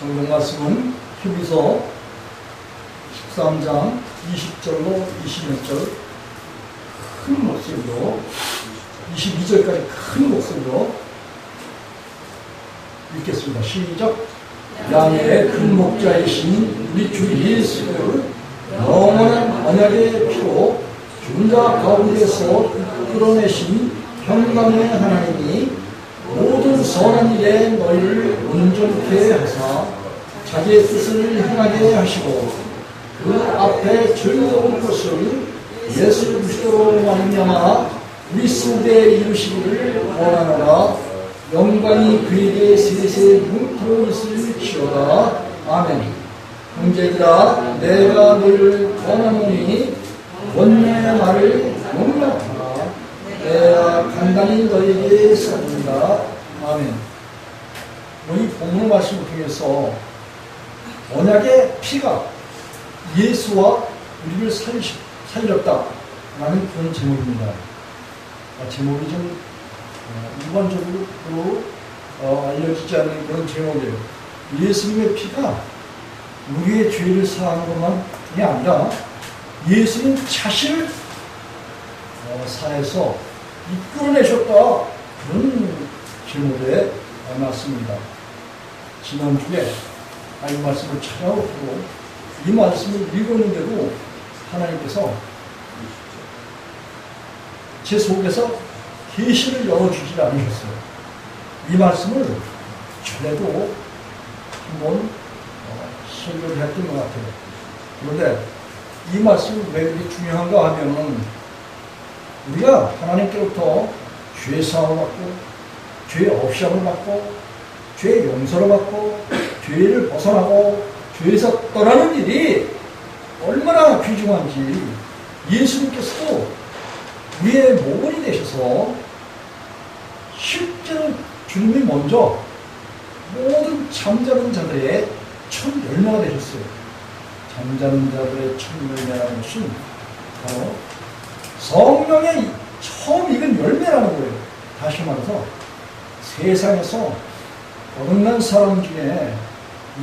성경 말씀은 히브리서 13장 20절로 20절 큰 목소리로 22절까지 큰 목소리로 읽겠습니다. 시작. 양의 큰 목자이신 우리 주 예수를 영원한 언약의 피로 죽은 자 가운데서 끌어내신 평강의 하나님이 모든 선한 일에 너희를 온전케 하사 자기의 뜻을 행하게 하시고 그 앞에 즐거운 것을 예수 그리스도로 말미암아 우리 속에 이루시기를 원하노라. 영광이 그에게 세세 뭉토록 있을지어다. 아멘. 형제들아, 내가 너희를 권하노니 원내의 말을 용납하라. 내가 간단히 너희에게 써준다. 아멘. 이 본문 말씀을 통해서 언약의 피가 예수와 우리를 살렸다 라는 그런 제목입니다. 제목이 좀 일반적으로 알려지지 않는 그런 제목이에요. 예수님의 피가 우리의 죄를 사하는 것만이 아니라 예수님 자신을 사해서 이끌어내셨다, 그런 제목에 나왔습니다. 지난주에 이 말씀을 찾아오고 이 말씀을 읽었는데도 하나님께서 제 속에서 계시를 열어주지 않으셨어요. 이 말씀을 전에도 한번 설교를 했던 것 같아요. 그런데 이 말씀이 왜 이렇게 중요한가 하면은 우리가 하나님께로부터 죄 사함을 받고 죄 없이함을 받고 죄 용서를 받고 죄를 벗어나고 죄에서 떠나는 일이 얼마나 귀중한지 예수님께서도 우리의 모범이 되셔서 실제로 주님이 먼저 모든 잠자는 자들의 첫 열매가 되셨어요. 잠자는 자들의 첫 열매라는 것은 바로 성령의 처음 익은 열매라는 거예요. 다시 말해서 세상에서 거듭난 사람 중에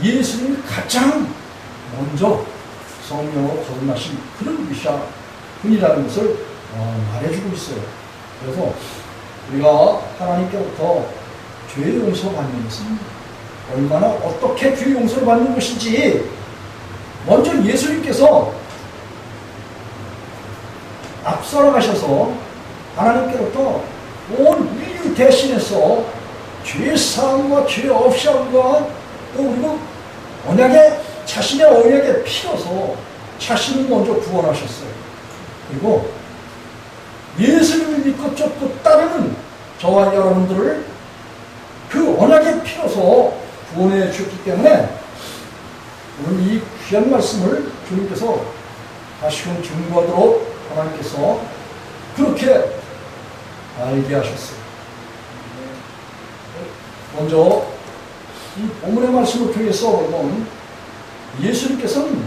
예수님이 가장 먼저 성령으로 거듭나신 그런 분이라는 것을 말해주고 있어요. 그래서 우리가 하나님께로부터 죄 용서 받는 것은 얼마나 어떻게 죄 용서를 받는 것인지 먼저 예수님께서 앞서 나가셔서 하나님께로부터 온 인류 대신해서 죄 사함과 죄 없이함과 또 그리고 자신의 언약에 피어서 자신을 먼저 구원하셨어요. 그리고 예수님을 믿고 쫓고 따르는 저와 여러분들을 그 언약에 피어서 구원해 주셨기 때문에 오늘 이 귀한 말씀을 주님께서 다시금 증거하도록 하나님께서 그렇게 알게 하셨어요. 먼저 이 본문의 말씀을 통해서 보면 예수님께서는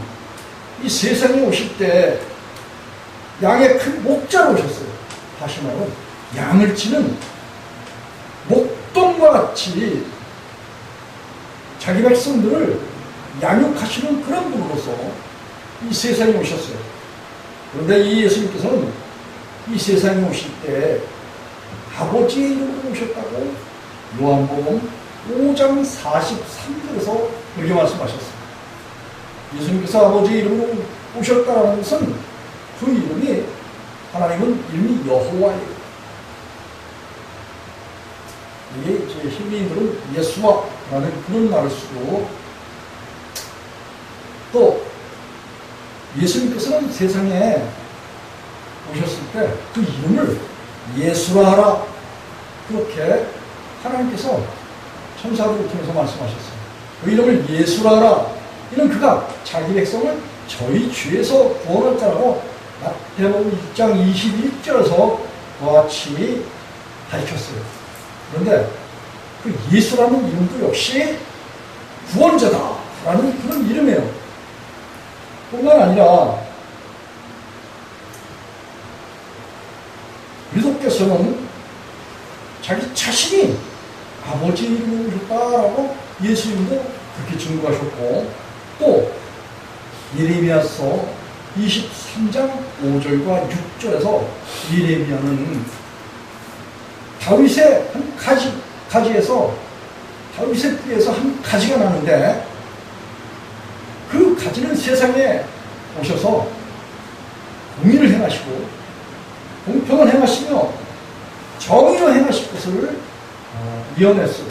이 세상에 오실 때 양의 큰 목자로 오셨어요. 다시 말하면 양을 치는 목동과 같이 자기 백성들을 양육하시는 그런 분으로서 이 세상에 오셨어요. 그런데 이 예수님께서는 이 세상에 오실 때 아버지의 이름으로 오셨다고 요한복음 5장 43절에서 이렇게 말씀하셨어요. 예수님께서 아버지의 이름으로 오셨다는 것은 그 이름이 하나님은 이름이 여호와예요. 이게 이제 히브리인들은 예수와라는 그런 말을 쓰고 또 예수님께서는 세상에 오셨을 때 그 이름을 예수라 하라, 그렇게 하나님께서 천사들을 통해서 말씀하셨어요. 그 이름을 예수라 하라. 이는 그가 자기 백성을 저희 죄에서 구원할 자라고 마태복음 1장 21절에서 그와 같이 가르쳤어요. 그런데 그 예수라는 이름도 역시 구원자다라는 그런 이름이에요. 뿐만 아니라 그리스도께서는 자기 자신이 아버지 이름으로 오셨다라고 예수님도 그렇게 증거하셨고, 또 예레미야서 23장 5절과 6절에서 예레미야는 다윗의 한 가지에서 다윗의 뿌리에서 한 가지가 나는데, 그 가지는 세상에 오셔서 공의를 행하시고 공평을 행하시며 정의를 행하실 것을 이어냈어요.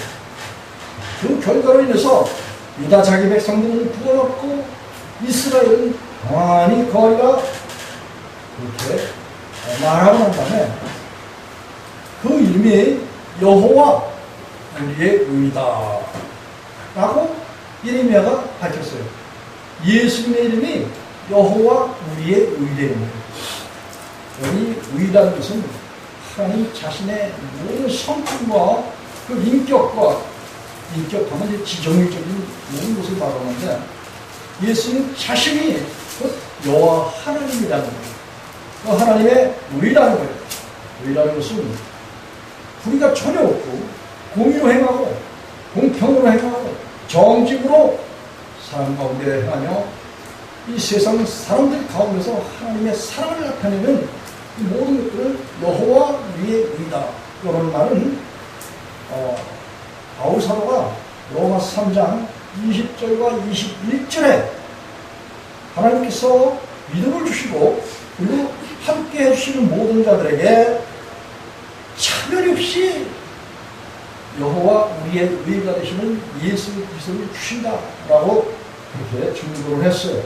그 결과로 인해서 유다 자기 백성들은 구원받고 이스라엘은 평안히 거리가 그렇게 말하고 난 다음에 그 이름이 여호와 우리의 의다 라고 예레미야가 밝혔어요. 예수님의 이름이 여호와 우리의 의라는 거예요. 여기 의라는 것은 하나님 자신의 모든 성품과 그 인격하면 이제 지정일적인 모든 것을 말하는데, 예수님 자신이 그 여호와 하나님이라는 거예요. 그 하나님의 의라는 거예요. 의라는 것은 불의가 전혀 없고 공의로 행하고 공평으로 행하고 정직으로 사람 가운데 행하며 이 세상 사람들 가운데서 하나님의 사랑을 나타내는 이 모든 것들을 여호와 우리의 의다. 이런 말은 바울 사도가 로마서 3장 20절과 21절에 하나님께서 믿음을 주시고 그리고 함께 해주시는 모든 자들에게 차별 없이 여호와 우리의 의가 되시는 예수 그리스도를 주신다라고 그렇게 증거를 했어요.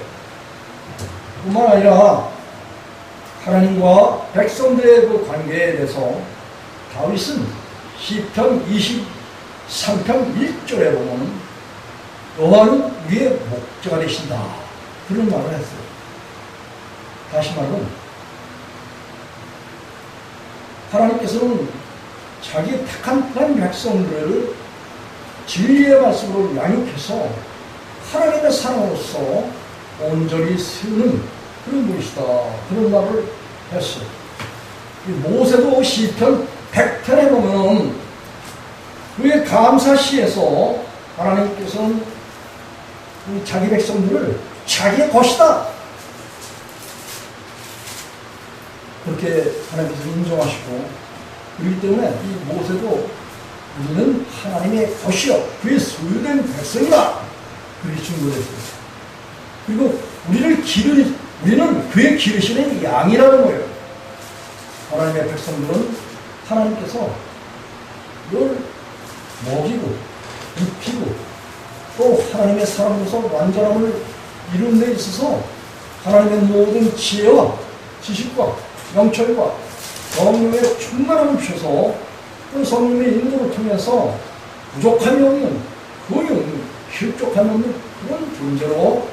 뿐만 아니라 하나님과 백성들의 그 관계에 대해서 다윗은 시편 23편 1절에 보면 여호와는 우리의 목자가 되신다, 그런 말을 했어요. 다시 말하면 하나님께서는 자기 택한 백성들을 진리의 말씀으로 양육해서 하나님의 사랑으로서 온전히 세우는 그런 분이시다, 그런 말을 했어요. 모세도 시편 100편에 보면 그의 감사시에서 하나님께서는 자기 백성들을 자기의 것이다, 그렇게 하나님께서 인정하시고, 그렇기 때문에 이 모세도 우리는 하나님의 것이요 그의 소유된 백성이다, 그렇게 증거했어요. 그리고 우리는 그의 기르시는 양이라는 거예요. 하나님의 백성들은 하나님께서 늘 먹이고 입히고 또 하나님의 사람으로서 완전함을 이루는 데 있어서 하나님의 모든 지혜와 지식과 영철과 성령의 충만함을 주셔서 그 성령의 인도를 통해서 부족함이 없는, 거의 없는, 실족함이 없는 그런 존재로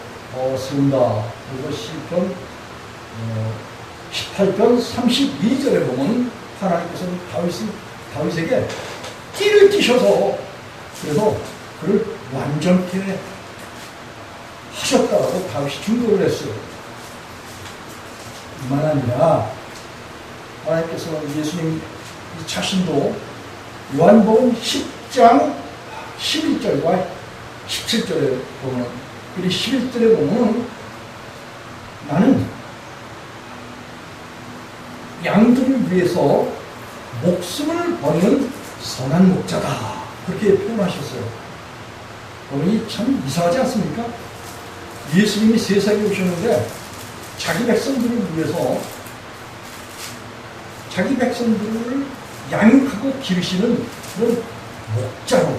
세운다. 그리고 시편 18편 32절에 보면 하나님께서는 다윗에게 띠를 띠셔서 그래서 그를 완전케 하셨다고 다윗이 증거를 했어요. 이만 아니라 하나님께서 예수님 자신도 요한복음 10장 11절과 17절에 보면, 그리고 11절에 보면 나는 양들을 위해서 목숨을 버리는 선한 목자다, 그렇게 표현하셨어요. 여러분이 참 이상하지 않습니까? 예수님이 세상에 오셨는데 자기 백성들을 위해서 자기 백성들을 양육하고 기르시는 그런 목자로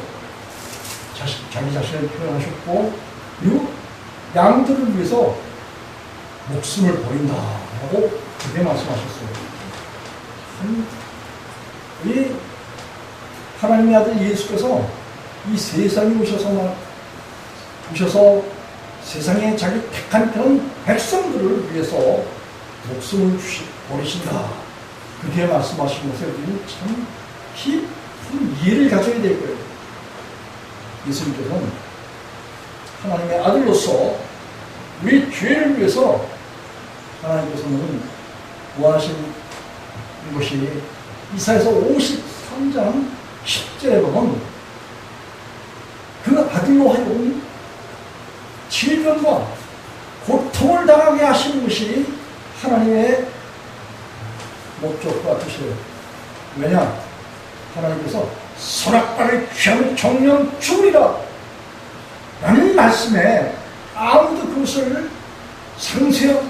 자기 자신을 표현하셨고, 그리고 양들을 위해서 목숨을 버린다라고 그렇게 말씀하셨어요. 이 하나님의 아들 예수께서 이 세상에 오셔서 세상에 자기 택한 그런 백성들을 위해서 목숨을 버리신다, 그렇게 말씀하신 것에 우리는 참 깊은 이해를 가져야 될 거예요. 예수님께서는 하나님의 아들로서 우리 죄를 위해서 하나님께서는 구하신 것이 이사야서 53장 10절에 보면 그 아들로 하여금 질병과 고통을 당하게 하시는 것이 하나님의 목적과 뜻이에요. 왜냐? 하나님께서 선악과를 취하면 정령 죽으리라 라는 말씀에 아무도 그것을 상세하고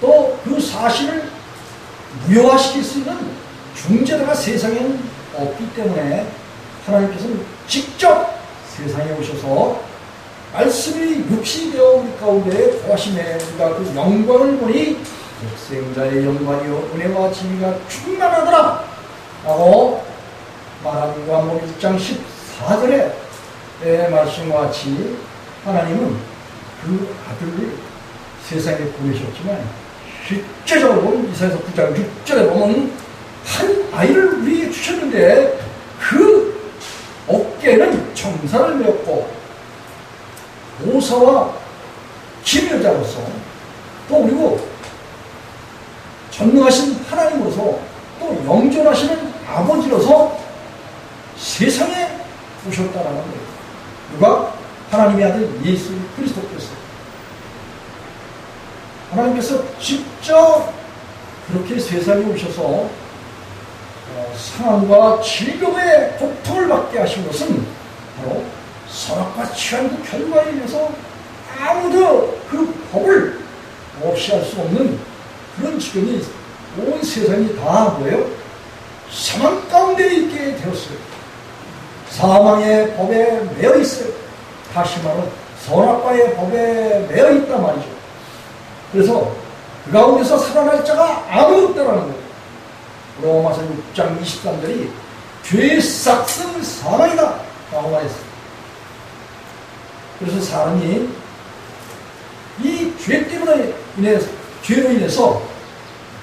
또 그 사실을 무효화시킬 수 있는 중재자가 세상에는 없기 때문에 하나님께서는 직접 세상에 오셔서 말씀이 육신이 되어 우리 가운데 거하심에 우리가 그 영광을 보니 독생자의 영광이요 은혜와 진리가 충만하더라 라고 말한 요한복음 1장 14절의 말씀과 같이 하나님은 그 아들을 세상에 보내셨지만 실제적으로 이사야서 9장 6절에 보면 한 아이를 우리에게 주셨는데 그 어깨에는 정사를 메었고 모사와 기묘자로서 또 그리고 전능하신 하나님으로서 또 영존하시는 아버지로서 세상에 오셨다라는 거예요. 누가? 하나님의 아들 예수 그리스도께서. 하나님께서 직접 그렇게 세상에 오셔서 상함과 질병의 고통을 받게 하신 것은 바로 선악과 취한 그 결과에 의해서 아무도 그 법을 없이 할 수 없는 그런 지경이 온 세상이 다 뭐예요? 사망 가운데 있게 되었어요. 사망의 법에 매여 있어요. 다시 말하면 선악과의 법에 매여 있단 말이죠. 그래서 그 가운데서 살아날 자가 아무도 없다라는 거예요. 로마서 6장 23절이 죄의 싹은 사망이다 라고 말했어요. 그래서 사람이 이 죄 때문에 죄로 인해서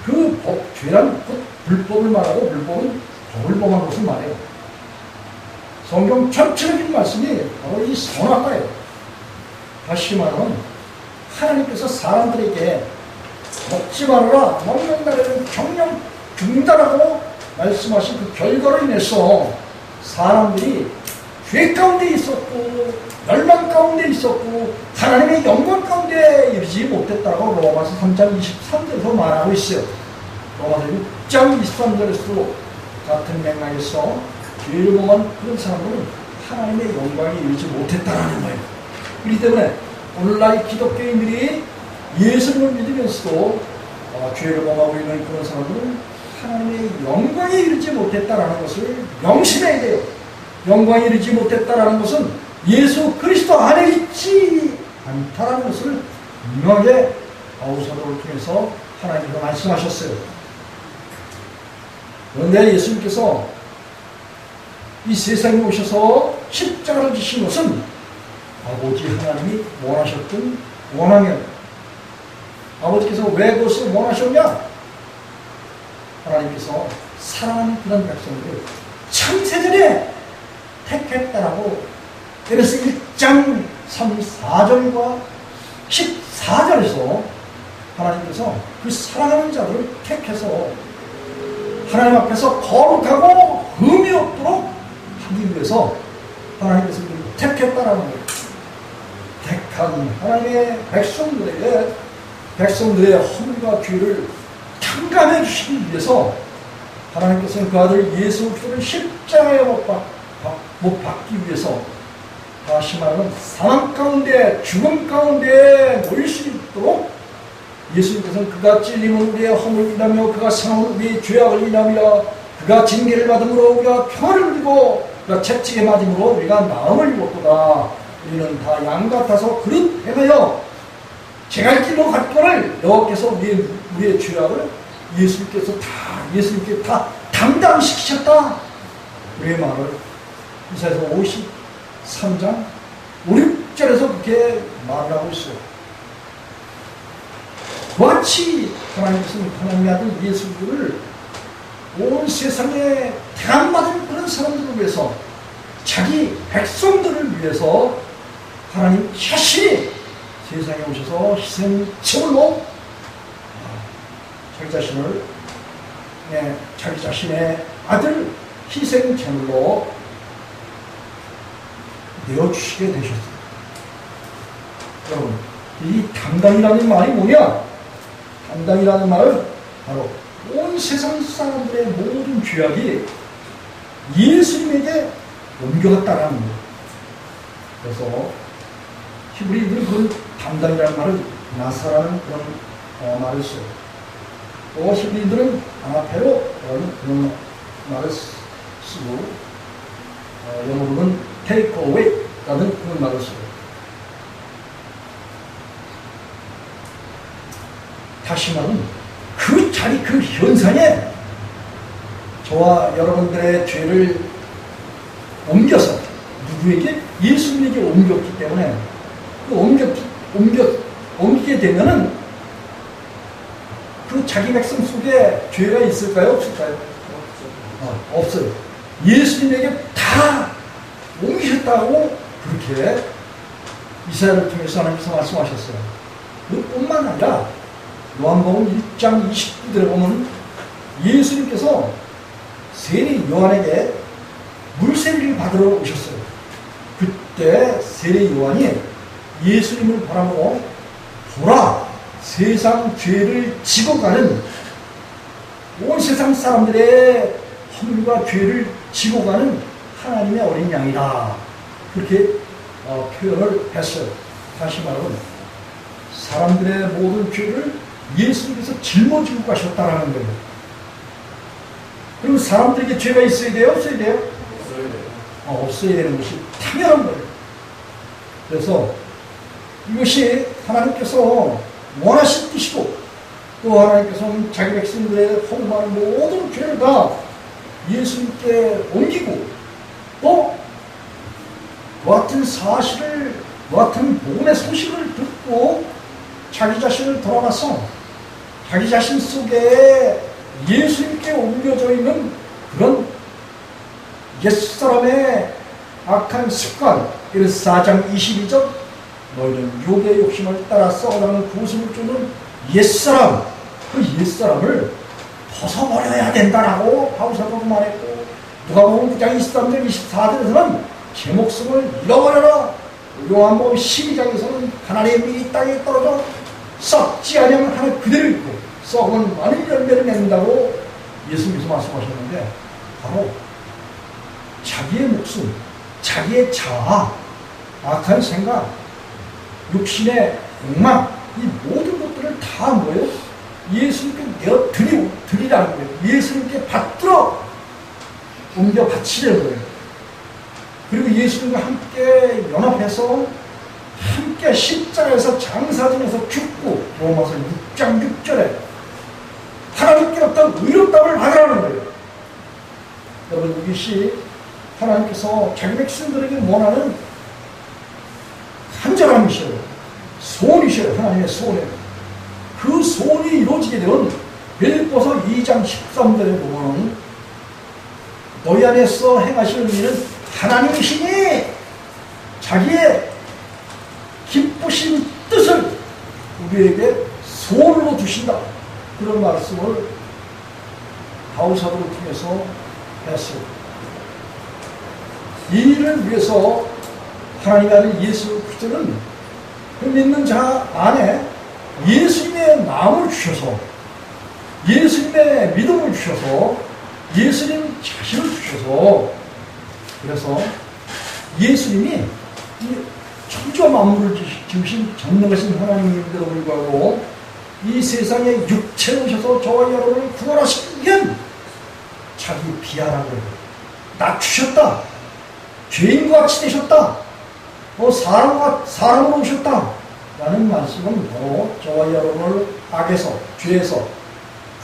그 법, 죄란 곧 불법을 말하고 불법은 법을 범한 것을 말해요. 성경 전체적인 말씀이 바로 이 선악과예요. 다시 말하면 하나님께서 사람들에게 먹지 말아라, 먹는 날에는 정령 죽는다라고 말씀하신 그 결과로 인해서 사람들이 죄 가운데 있었고 멸망 가운데 있었고 하나님의 영광 가운데 이르지 못했다고 로마서 3장 23절에서 말하고 있어요. 로마서 6장 23절에서도 같은 맥락에서 죄를 범한 그런 사람들은 하나님의 영광에 이르지 못했다라는 거예요. 그렇기 때문에 오늘날 기독교인들이 예수님을 믿으면서도 죄를 범하고 있는 그런 사람들은 하나님의 영광에 이르지 못했다라는 것을 명심해야 돼요. 영광에 이르지 못했다라는 것은 예수 그리스도 안에 있지 않다라는 것을 분명하게 바울사도를 통해서 하나님께서 말씀하셨어요. 그런데 예수님께서 이 세상에 오셔서 십자가를 지신 것은 아버지 하나님이 원하셨던 원앙이에요. 아버지께서 왜 그것을 원하셨냐? 하나님께서 사랑하는 그런 백성들을 창세전에 택했다라고 에베소 1장 3, 4절과 14절에서 하나님께서 그 사랑하는 자들을 택해서 하나님 앞에서 거룩하고 흠이 없도록 하기 위해서 하나님께서 택했다라는 거예요. 택한 하나님의 백성들의 허물과 죄를 탕감해 주시기 위해서 하나님께서는 그 아들 예수 그리스도를 십자가에 못 박기 위해서 다시 말하면 사망 가운데 죽음 가운데 놓일 수 있도록 예수님께서는 그가 찔림은 우리의 허물을 인하며 그가 상함은 우리의 죄악을 인하며 그가 징계를 받음으로 우리가 평안을 누리고 그가 채찍에 맞음으로 우리가 나음을 입었도다. 우리는 다 양 같아서 그릇 행하여 제갈 길로 갔거를 여호와께서 우리의 죄악을 예수님께 다 담당시키셨다. 우리의 말을 이사야서 53장 5, 6절에서 그렇게 말을 하고 있어요. 마치 하나님께서는 하나님의 아들 예수를 온 세상에 대안받은 그런 사람들을 위해서 자기 백성들을 위해서 하나님 자신이 세상에 오셔서 희생제물로 자기 자신의 아들 희생제물로 내어주시게 되셨어요. 여러분, 이 담당이라는 말이 뭐냐? 담당이라는 말은 바로 온 세상 사람들의 모든 죄악이 예수님에게 옮겨갔다라는 거예요. 그래서 히브리인들은 그 담당이라는 말을 나사라는 그런 말을 써요. 또 히브리인들은 아나페로라는 그런 말을 쓰고 영어로는 take away라는 그런 말을 써요. 다시 말하면 그 자리, 그 현상에 저와 여러분들의 죄를 옮겨서 누구에게? 예수님에게 옮겼기 때문에 옮기게 되면은 그 자기 백성 속에 죄가 있을까요? 없을까요? 없어요. 예수님에게 다 옮기셨다고 그렇게 이사야를 통해서 하나님께서 말씀하셨어요. 그뿐만 아니라 요한복음 1장 29절에 보면 예수님께서 세례 요한에게 물세례를 받으러 오셨어요. 그때 세례 요한이 예수님을 바라보고 보라, 세상 죄를 지고 가는, 온 세상 사람들의 허물과 죄를 지고 가는 하나님의 어린 양이다, 그렇게 표현을 했어요. 다시 말하면 사람들의 모든 죄를 예수님께서 짊어지고 가셨다라는 거예요. 그럼 사람들에게 죄가 있어야 돼요? 없어야 돼요? 없어야 되는 것이 당연한 거예요. 그래서 이것이 하나님께서 원하신 뜻이고, 또 하나님께서는 자기 백성들의 허무한 모든 죄를 다 예수님께 옮기고, 또 그 같은 사실을, 그 같은 복음의 소식을 듣고 자기 자신을 돌아봐서 자기 자신 속에 예수님께 옮겨져 있는 그런 옛사람의 악한 습관, 4장 22절, 너희는 육의 욕심을 따라 썩어가는 구습을 주는 옛사람, 그 옛사람을 벗어버려야 된다라고 바울사도도 말했고, 누가복음 9장 23절 24절에서는 제 목숨을 잃어버려라, 요한복음 12장에서는 하나님의 이 땅에 떨어져 썩지 아니하면 하늘 그대로 있고 썩은 많은 열매를 맺는다고 예수님께서 말씀하셨는데, 바로 자기의 목숨, 자기의 자아, 악한 생각, 육신의 욕망, 이 모든 것들을 다 뭐예요? 예수님께 내어 드리라는 거예요. 예수님께 받들어 옮겨 바치려는 거예요. 그리고 예수님과 함께 연합해서 함께 십자가에서 장사진에서 죽고, 로마서 6장 6절에 하나님께 어떤 의롭다움을 받으라는 거예요. 여러분, 이것이 하나님께서 자기 백성들에게 원하는 간절함이셔요. 소원이셔요. 하나님의 소원이에요. 그 소원이 이루어지게 되면 빌립보서 2장 13절에 보면 너희 안에서 행하시는 일은 하나님이시니 자기의 기쁘신 뜻을 우리에게 소원으로 주신다, 그런 말씀을 바울사도를 통해서 했어요. 이 일을 위해서 하나님 아들 예수 그리스도는 그 믿는 자 안에 예수님의 마음을 주셔서, 예수님의 믿음을 주셔서, 예수님 자신을 주셔서, 그래서 예수님이 이 천지와 만물을 지으신 전능하신 하나님인데도 불구하고 이 세상에 육체로 오셔서 저와 여러분을 구원하시기 위한 자기 비하라고 낮추셨다, 죄인과 같이 되셨다, 사람으로 오셨다 라는 말씀은 바로 저와 여러분을 악에서, 죄에서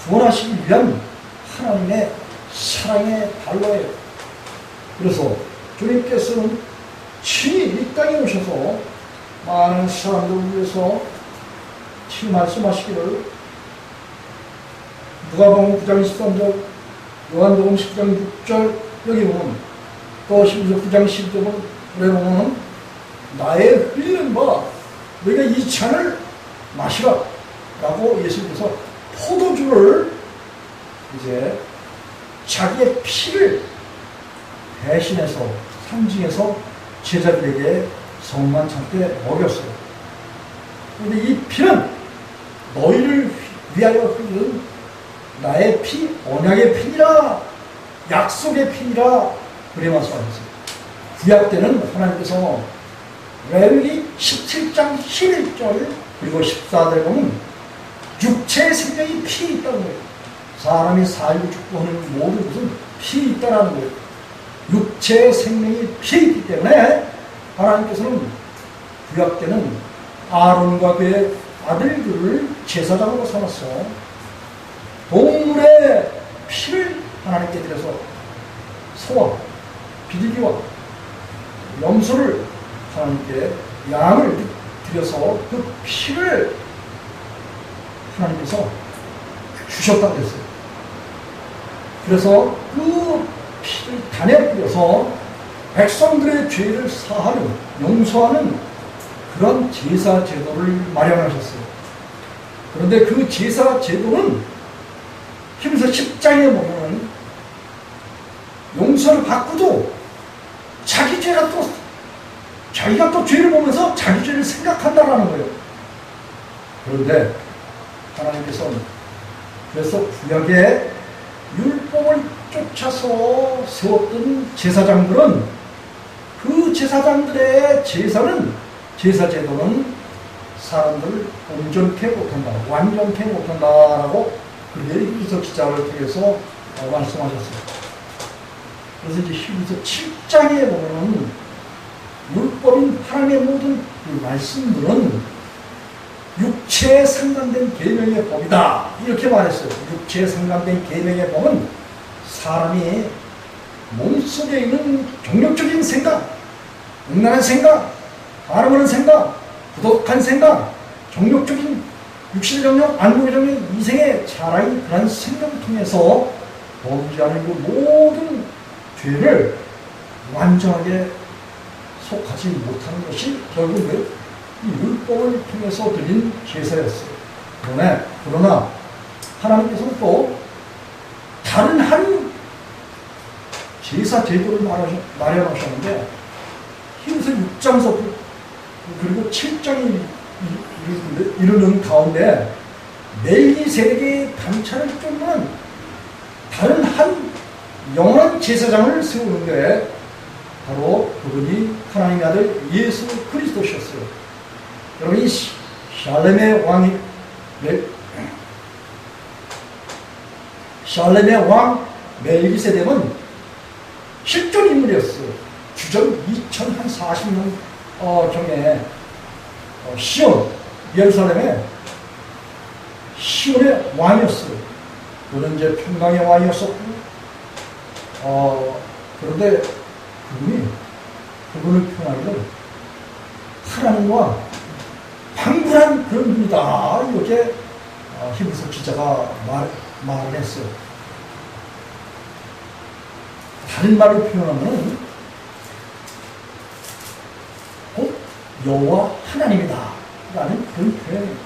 구원하시기 위한 하나님의 사랑의 발로예요. 그래서 주님께서는 친히 이 땅에 오셔서 많은 사람들을 위해서 친히 말씀하시기를, 누가복음 9장 13절, 요한복음 10장 6절, 여기 보면 또 9장 10절에 보면 나의 흘리는 바 너희가 이 잔을 마시라 라고 예수님께서 포도주를 이제 자기의 피를 대신해서 상징해서 제자들에게 성만 참때 먹였어요. 그런데 이 피는 너희를 위하여 흐르는 나의 피, 언약의 피니라, 약속의 피니라, 그래 말씀하셨어요. 구약 때는 하나님께서 레위기 17장 11절 그리고 14절에 보면 육체의 생명이 피에 있다는 거예요. 사람이 살고 죽고 하는 모든 것은 피에 있다는 거예요. 육체의 생명이 피에 있기 때문에 하나님께서는 구약 때는 아론과 그의 아들들을 제사장으로 삼았어 동물의 피를 하나님께 드려서 소와 비둘기와 염소를 하나님께 양을 드려서 그 피를 하나님께서 주셨다고 했어요. 그래서 그 피를 단에 뿌려서 백성들의 죄를 사하는, 용서하는 그런 제사 제도를 마련하셨어요. 그런데 그 제사 제도는 히브리서 10장에 보면 용서를 받고도 자기 죄가 또 자기가 또 죄를 보면서 자기 죄를 생각한다라는 거예요. 그런데 하나님께서는 그래서 구약의 율법을 쫓아서 세웠던 제사장들은 그 제사장들의 제사는 제사 제도는 사람들을 온전케 못한다, 완전케 못한다라고 그렇게 히브리서 기자를 통해서 말씀하셨어요. 그래서 이제 히브리서 7장에 보면 율법인 하나님의 모든 그 말씀들은 육체에 상관된 계명의 법이다 이렇게 말했어요. 육체에 상관된 계명의 법은 사람이 몸속에 있는 종력적인 생각, 음란한 생각, 바람하는 생각, 부독한 생각, 종력적인 육신의 정력, 안목의 정력, 이생의 차라리 그런 생각을 통해서 범죄하는 그 모든 죄를 완전하게 속하지 못하는 것이 결국은 이 율법을 통해서 드린 제사였어요. 그러나 하나님께서는 또 다른 한 제사 제도를 마련하셨는데 히브리서 6장서 그리고 7장이 이르는 가운데 멜기세덱의 단차를 쫓는 다른 한 영원한 제사장을 세우는데 바로 그분이 하나님의 아들 예수 그리스도셨어요. 여러분 이 샬렘의 왕 멜기세덱은 실존 인물이었어요. 주전 2040년 경에 시온, 예루살렘의 시온의 왕이었어요. 그는 이제 평강의 왕이었었고 그런데 그분을 표현하기를 하나님과 방불한 그런 분이다 이렇게 히브리서 기자가 말을 했어요. 다른 말로 표현하면 곧 여호와 하나님이다 라는 그런 표현이에요.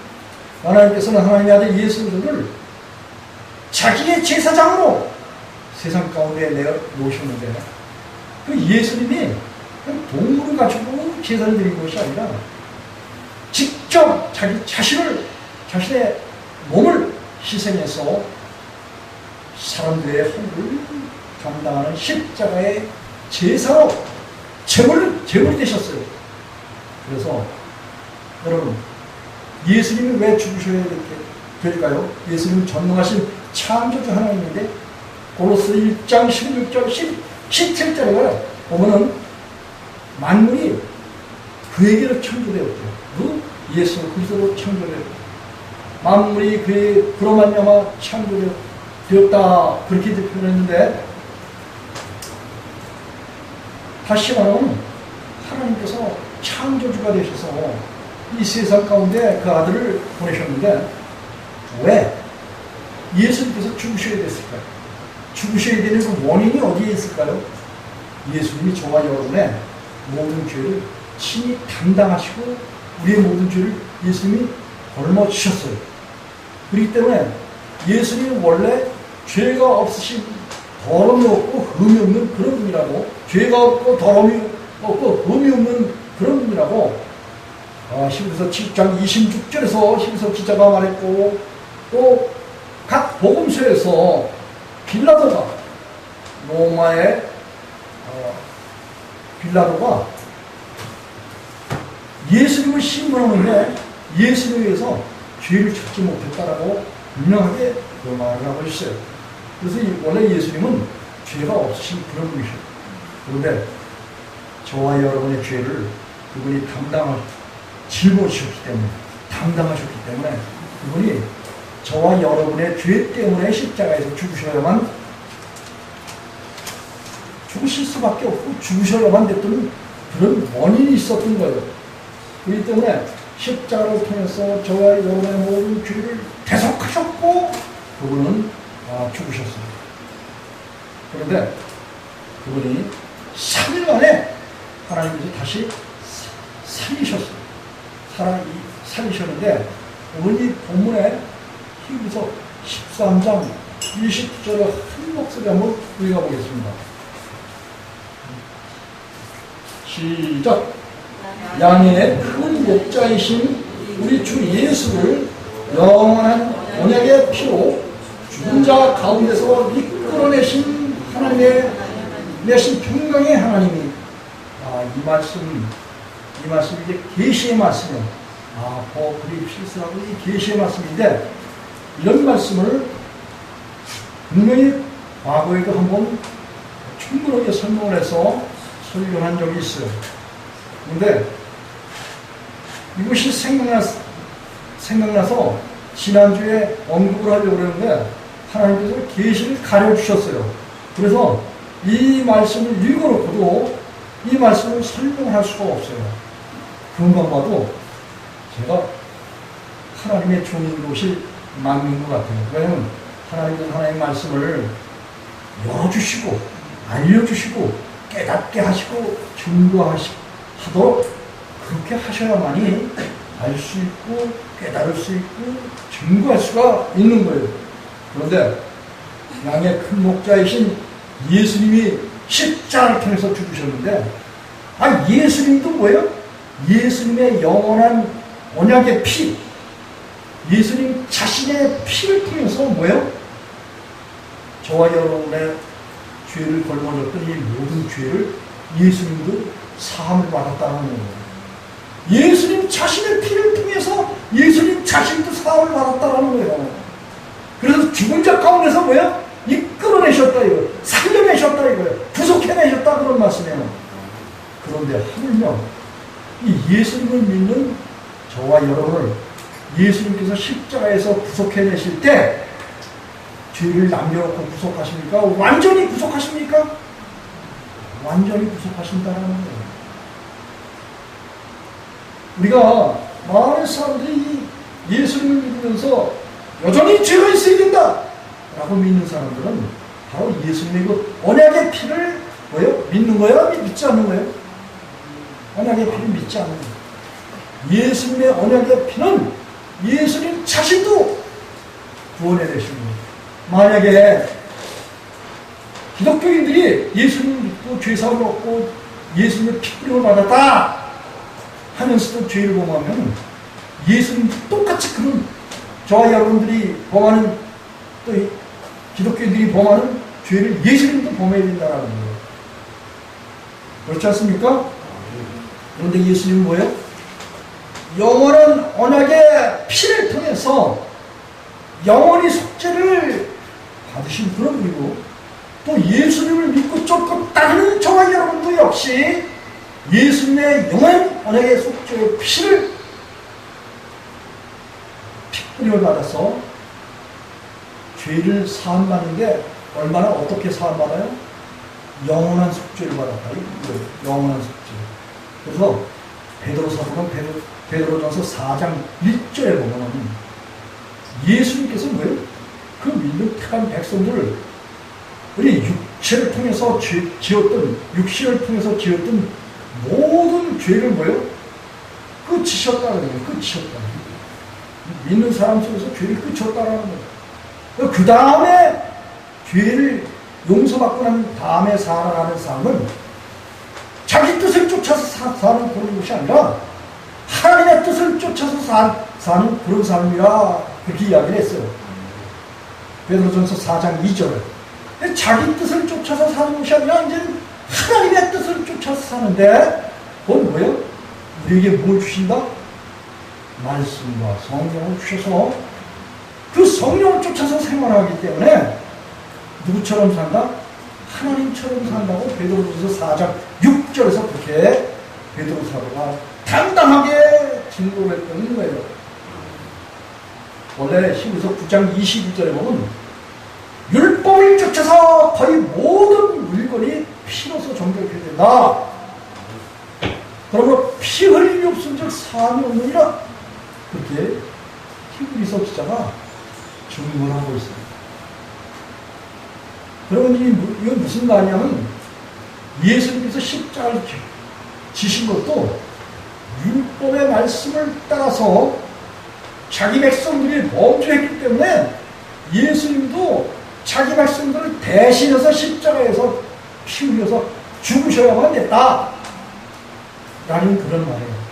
하나님께서는 하나님의 아들 예수 그리스도를 자기의 제사장으로 세상 가운데 내어놓으셨는데 그 예수님이 동물을 가지고 제사를 드린 것이 아니라 직접 자신의 몸을 희생해서 사람들의 허물을 감당하는 십자가의 제사로 제물이 되셨어요. 그래서 여러분 예수님이 왜 죽으셔야 될까요? 예수님은 전능하신 창조주 하나님인데 고로스 1장 16절 17절에 보면은 만물이 그에게로 창조되었대요. 그 예수 그리스도로 창조되었대요. 만물이 그로 말미암아 창조되었다 그렇게 표현했는데 다시 말하면 하나님께서 창조주가 되셔서 이 세상 가운데 그 아들을 보내셨는데 왜 예수님께서 죽으셔야 됐을까요? 죽으셔야 되는 그 원인이 어디에 있을까요? 예수님이 저와 여러분의 모든 죄를 친히 담당하시고 우리의 모든 죄를 예수님이 짊어지셨어요. 그렇기 때문에 예수님은 원래 죄가 없으신 더러움이 없고 흠이 없는 그런 분이라고 죄가 없고 더러움이 없고 흠이 없는 그런 분이라고 히브리서 7장 26절에서 히브리서 기자가 말했고, 또 각 복음서에서 빌라도가, 로마의 빌라도가 예수님을 신문하는데 예수님에 의해서 죄를 찾지 못했다라고 분명하게 그 말을 하고 있어요. 그래서 원래 예수님은 죄가 없으신 그런 분이셔요. 그런데 저와 여러분의 죄를 그분이 짊어지셨기 때문에, 담당하셨기 때문에 그분이 저와 여러분의 죄 때문에 십자가에서 죽으셔야만, 죽으실 수밖에 없고 죽으셔야만 됐던 그런 원인이 있었던 거예요. 그렇기 때문에 십자가를 통해서 저와 여러분의 모든 죄를 대속하셨고 그분은 죽으셨습니다. 그런데 그분이 3일 만에 하나님께서 다시 살리셨어요. 살리셨는데 오늘 본문에 히브리서 13장 20절의 한 목소리 한번 읽어보겠습니다. 시작. 양의 큰 목자이신 우리 주 예수를 영원한 언약의 피로 죽은 자 가운데서 이끌어내신 하나님의 내신 평강의 하나님이, 이 말씀 이제 계시의 말씀이에요. 그리 필수라고 이 계시의 말씀인데, 이런 말씀을 분명히 과거에도 한번 충분하게 설명을 해서 설교한 적이 있어요. 그런데 이것이 생각나서 지난주에 언급을 하려고 그랬는데 하나님께서 계시를 가려주셨어요. 그래서 이 말씀을 읽어놓고도 이 말씀을 설명할 수가 없어요. 그런가 봐도 제가 하나님의 종인 것이 맞는 것 같아요. 왜냐하면 하나님은 하나님의 말씀을 열어주시고 알려주시고 깨닫게 하시고 증거하도록 그렇게 하셔야만이 알 수 있고 깨달을 수 있고 증거할 수가 있는 거예요. 그런데 양의 큰 목자이신 예수님이 십자가를 통해서 죽으셨는데, 예수님도 뭐예요? 예수님의 영원한 언약의 피, 예수님 자신의 피를 통해서 뭐예요? 저와 여러분의 죄를 걸머졌던 이 모든 죄를 예수님도 사함을 받았다는 거예요. 예수님 자신의 피를 통해서 예수님 자신도 사함을 받았다는 거예요. 그래서 죽은 자 가운데서 뭐야? 이끌어내셨다 이거예요. 살려내셨다 이거예요. 구속해내셨다 그런 말씀이에요. 그런데 하물며 이 예수님을 믿는 저와 여러분을 예수님께서 십자가에서 구속해내실 때 죄를 남겨놓고 구속하십니까? 완전히 구속하십니까? 완전히 구속하신다는 거예요. 우리가 많은 사람들이 예수님을 믿으면서 여전히 죄가 있어야 된다 라고 믿는 사람들은 바로 예수님의 그 언약의 피를 뭐예요? 믿는 거야? 믿지 않는 거예요? 언약의 피를 믿지 않는 거예요. 예수님의 언약의 피는 예수님 자신도 구원해 내신 거예요. 만약에 기독교인들이 예수님을 믿고 죄사함을 얻고 예수님의 피뿌림을 받았다 하면서도 죄를 범하면 예수님도 똑같이 그런 저와 여러분들이 범하는 또 기독교인들이 범하는 죄를 예수님도 범해야 된다는 거예요. 그렇지 않습니까? 그런데 예수님은 뭐예요? 영원한 언약의 피를 통해서 영원히 속죄를 받으신 그런 분이고, 또 예수님을 믿고 쫓고 따르는 저와 여러분도 역시 예수님의 영원한 언약의 속죄의 피를 피뿌림을 받아서 죄를 사함받는 게 얼마나 어떻게 사함받아요? 영원한 속죄를 받았다. 영원한 속죄. 그래서 베드로 사도는 베드로전서 4장 1절에 보면 예수님께서 뭐예요? 그 믿는 택한 백성들을 우리 육체를 통해서 육신을 통해서 지었던 모든 죄를 뭐예요? 끝이셨다는 거예요. 끝이셨다. 믿는 사람 속에서 죄를 끝이었다라는 거예요. 그 다음에 죄를 용서받고 난 다음에 살아가는 삶은 자기 뜻을 쫓아서 사는 그런 것이 아니라 하나님의 쫓아서 사는 그런 삶이라 그렇게 이야기를 했어요. 베드로전서 4장 2절에 자기 뜻을 쫓아서 사는 것이 아니라 이제 하나님의 뜻을 쫓아서 사는데 그건 뭐예요? 우리에게 뭘 주신다? 말씀과 성령을 주셔서 그 성령을 쫓아서 생활하기 때문에 누구처럼 산다? 하나님처럼 산다고 베드로전서 4장 6절에서 그렇게 베드로 사도가 당당하게 증거를 했던 거예요. 원래 히브리서 9장 22절에 보면 율법을 쫓아서 거의 모든 물건이 피로서 정결케 된다. 그러므로 피 흘림이 없은즉 사함이 없느니라. 그렇게 히브리서 기자가 증거를 하고 있습니다. 그러면 이건 무슨 말이냐면 예수님께서 십자가를 지신 것도 율법의 말씀을 따라서 자기 백성들이 범죄했기 때문에 예수님도 자기 백성들을 대신해서 십자가에서 피 흘려서 죽으셔야만 됐다 라는 그런 말이에요.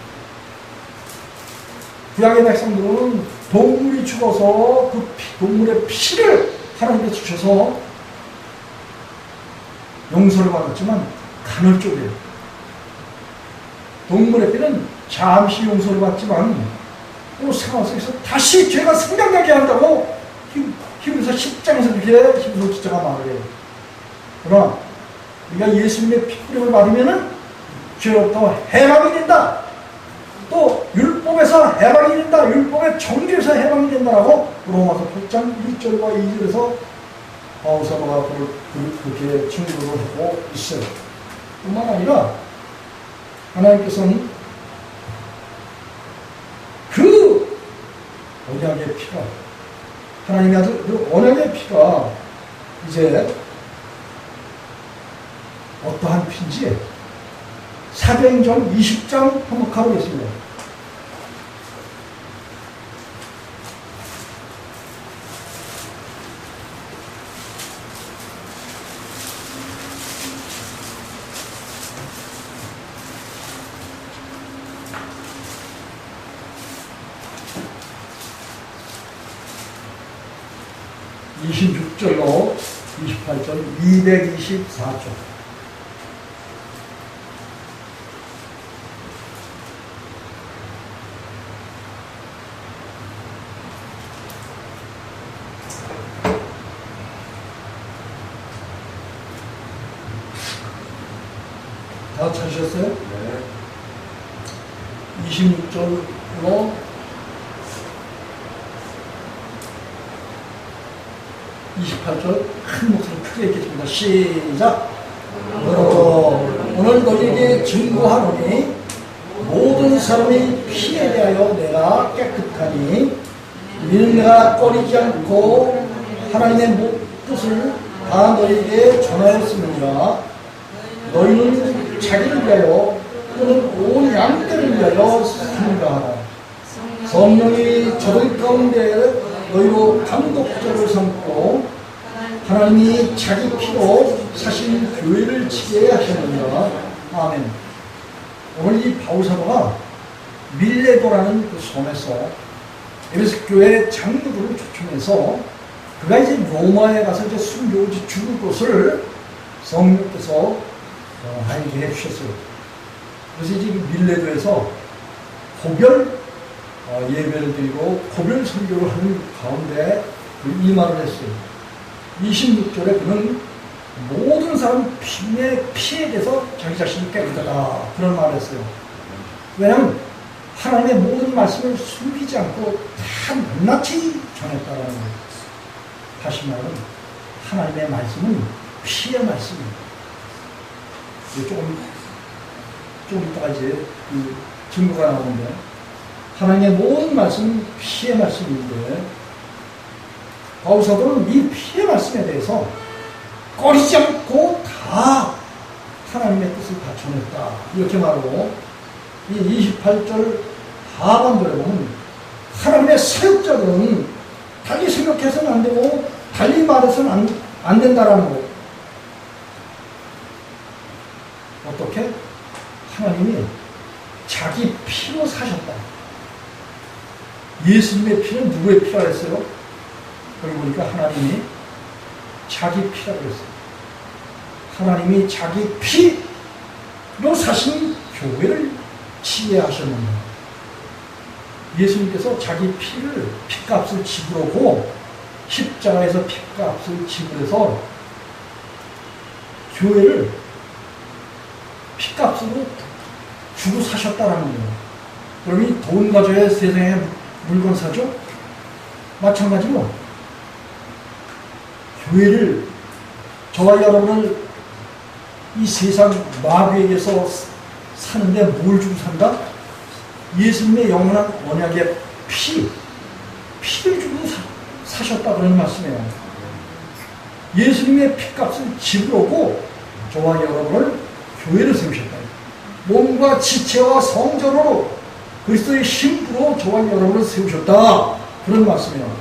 구약의 백성들은 동물이 죽어서 그 동물의 피를 하나님께 주셔서 용서를 받았지만 간헐적이에요. 동물의 피는 잠시 용서를 받지만 또 생활 속에서 다시 죄가 생각나게 한다고 히브리서 10장에서 그렇게 히브리서 기자가 말을 해요. 그러나 우리가 예수님의 피뿌림을 받으면은 죄로부터 해방이 된다. 또 율법에서 해방이 된다. 율법의 정죄에서 해방이 된다라고 로마서 8장 1절과 2절에서 바울사도가 그렇게 증거를 하고 있어요. 뿐만 아니라 하나님께서는 그 언약의 피가 하나님의 아들 그 언약의 피가 이제 어떠한 피인지 사도행전 20장 한번 가보겠습니다. (26절로) 28절 224쪽 다 찾으셨어요? 네. 26절로 28절 큰 목소리로 크게 읽겠습니다. 시작! 오늘 너희에게 증거하노니 모든 사람의 피에 대하여 내가 깨끗하니 이는 내가 꺼리지 않고 하나님의 뜻을 다 너희에게 전하였음이니라. 너희는 자기를 위하여 또는 온 양떼를 위하여 생각하라. 성령이 저들 가운데 너희로 감독자를 삼고 하나님이 자기 피로 사신 교회를 지게 하셨느니라. 아멘. 오늘 이 바울사도가 밀레도라는 그 섬에서 에베소 교회 장로들을 초청해서 그가 이제 로마에 가서 이제 순교지 죽을 것을 성령께서 알게 해주셨어요. 그래서 이제 밀레도에서 고별 예배를 드리고 고별 선교를 하는 가운데 이 말을 했어요. 26절에 그는 모든 사람 피에 대해서 자기 자신이 깨끗하다 그런 말을 했어요. 왜냐하면 하나님의 모든 말씀을 숨기지 않고 다 낱낱이 전했다라는 거예요. 다시 말하면 하나님의 말씀은 피의 말씀입니다. 조금 이따가 이제 그 증거가 나오는데 하나님의 모든 말씀은 피의 말씀인데 바울사도는 이 피의 말씀에 대해서 꺼리지 않고 다 하나님의 뜻을 다 전했다 이렇게 말하고 이 28절 하반절에 보면 하나님의 사역자들은 달리 생각해서는 안 되고 달리 말해서는 안 된다라는 거. 어떻게? 하나님이 자기 피로 사셨다. 예수님의 피는 누구의 피라 했어요? 거기 보니까 하나님이 자기 피라고 했어요. 하나님이 자기 피로 사신 교회를 지배하셨는데, 예수님께서 자기 피를, 피값을 지불하고 십자가에서 피값을 지불해서 교회를 피값으로 주고 사셨다라는 거예요. 그러니 돈 가져야 세상에 물건 사죠? 마찬가지로 교회를, 저와 여러분을 이 세상 마귀에게서 사는데 뭘 주고 산다? 예수님의 영원한 언약의 피를 주고 사셨다 그런 말씀이에요. 예수님의 피값을 지불하고 저와 여러분을 교회를 세우셨다. 몸과 지체와 성전으로 그리스도의 힘으로 저와 여러분을 세우셨다 그런 말씀이에요.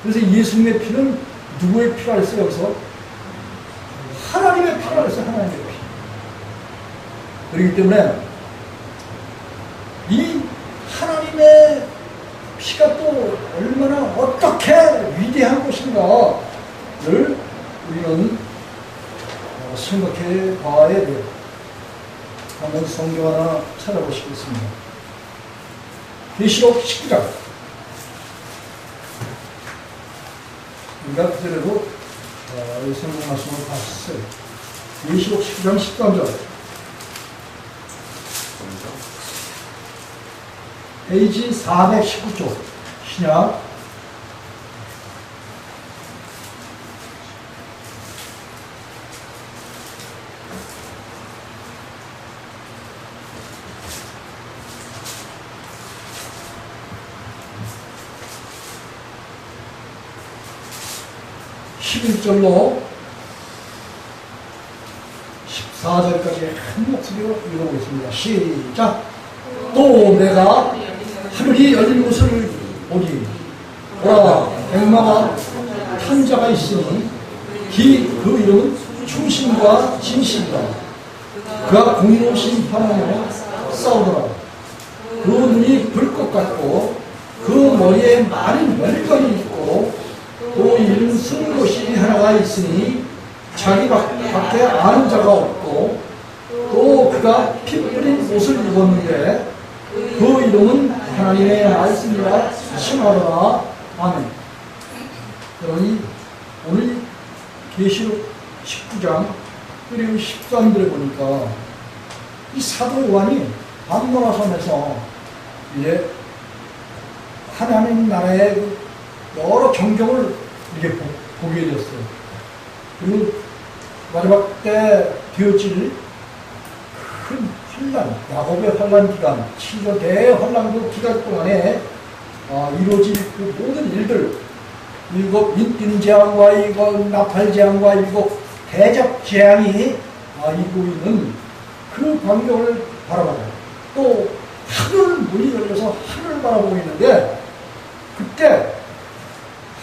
그래서 예수님의 피는 누구의 피라 했어요? 여기서 하나님의 피라 했어요. 하나님의 피. 그렇기 때문에 이 하나님의 피가 또 얼마나 어떻게 위대한 것인가를 우리는 생각해 봐야 돼요. 한번 성경 하나 찾아보시겠습니다. 계시록 19장. 우리가 그전에도 성경 말씀을 봤어요. 계시록 19장 13절. 페이지 419쪽 신약 11절로 14절까지 한 목소리로 읽어보겠습니다. 시작! 또 내가 하늘이 열린 곳을 보니 보라, 백마가 탄 자가 있으니 그 이름은 충신과 진실이라. 그가 공의로 심판하며 싸우더라. 그 눈이 불꽃 같고 그 머리에 많은 멸관이 있고 또 이는 쓰는 것이 하나가 있으니 자기 밖에 아는 자가 없고 또 그가 피 뿌린 옷을 입었는데 그 이름은 하나님의 말씀이라 칭하더라. 아멘. 그러니 오늘 계시록 19장 그리고 13절에 보니까 이 사도 요한이 밤노라섬에서 이제 하나님 나라의 여러 정경을 이렇게 보게 됐어요. 그리고 마지막 때 되어질 큰 환란, 야곱의 환란 기간, 7년 대환란도 기간 동안에 이루어질 그 모든 일들, 일곱 인재앙과 일곱 나팔재앙과 일곱 대적재앙이 이고 있는 그 광경을 바라봐요. 또 하늘 문이 열려서 하늘을 바라보고 있는데 그때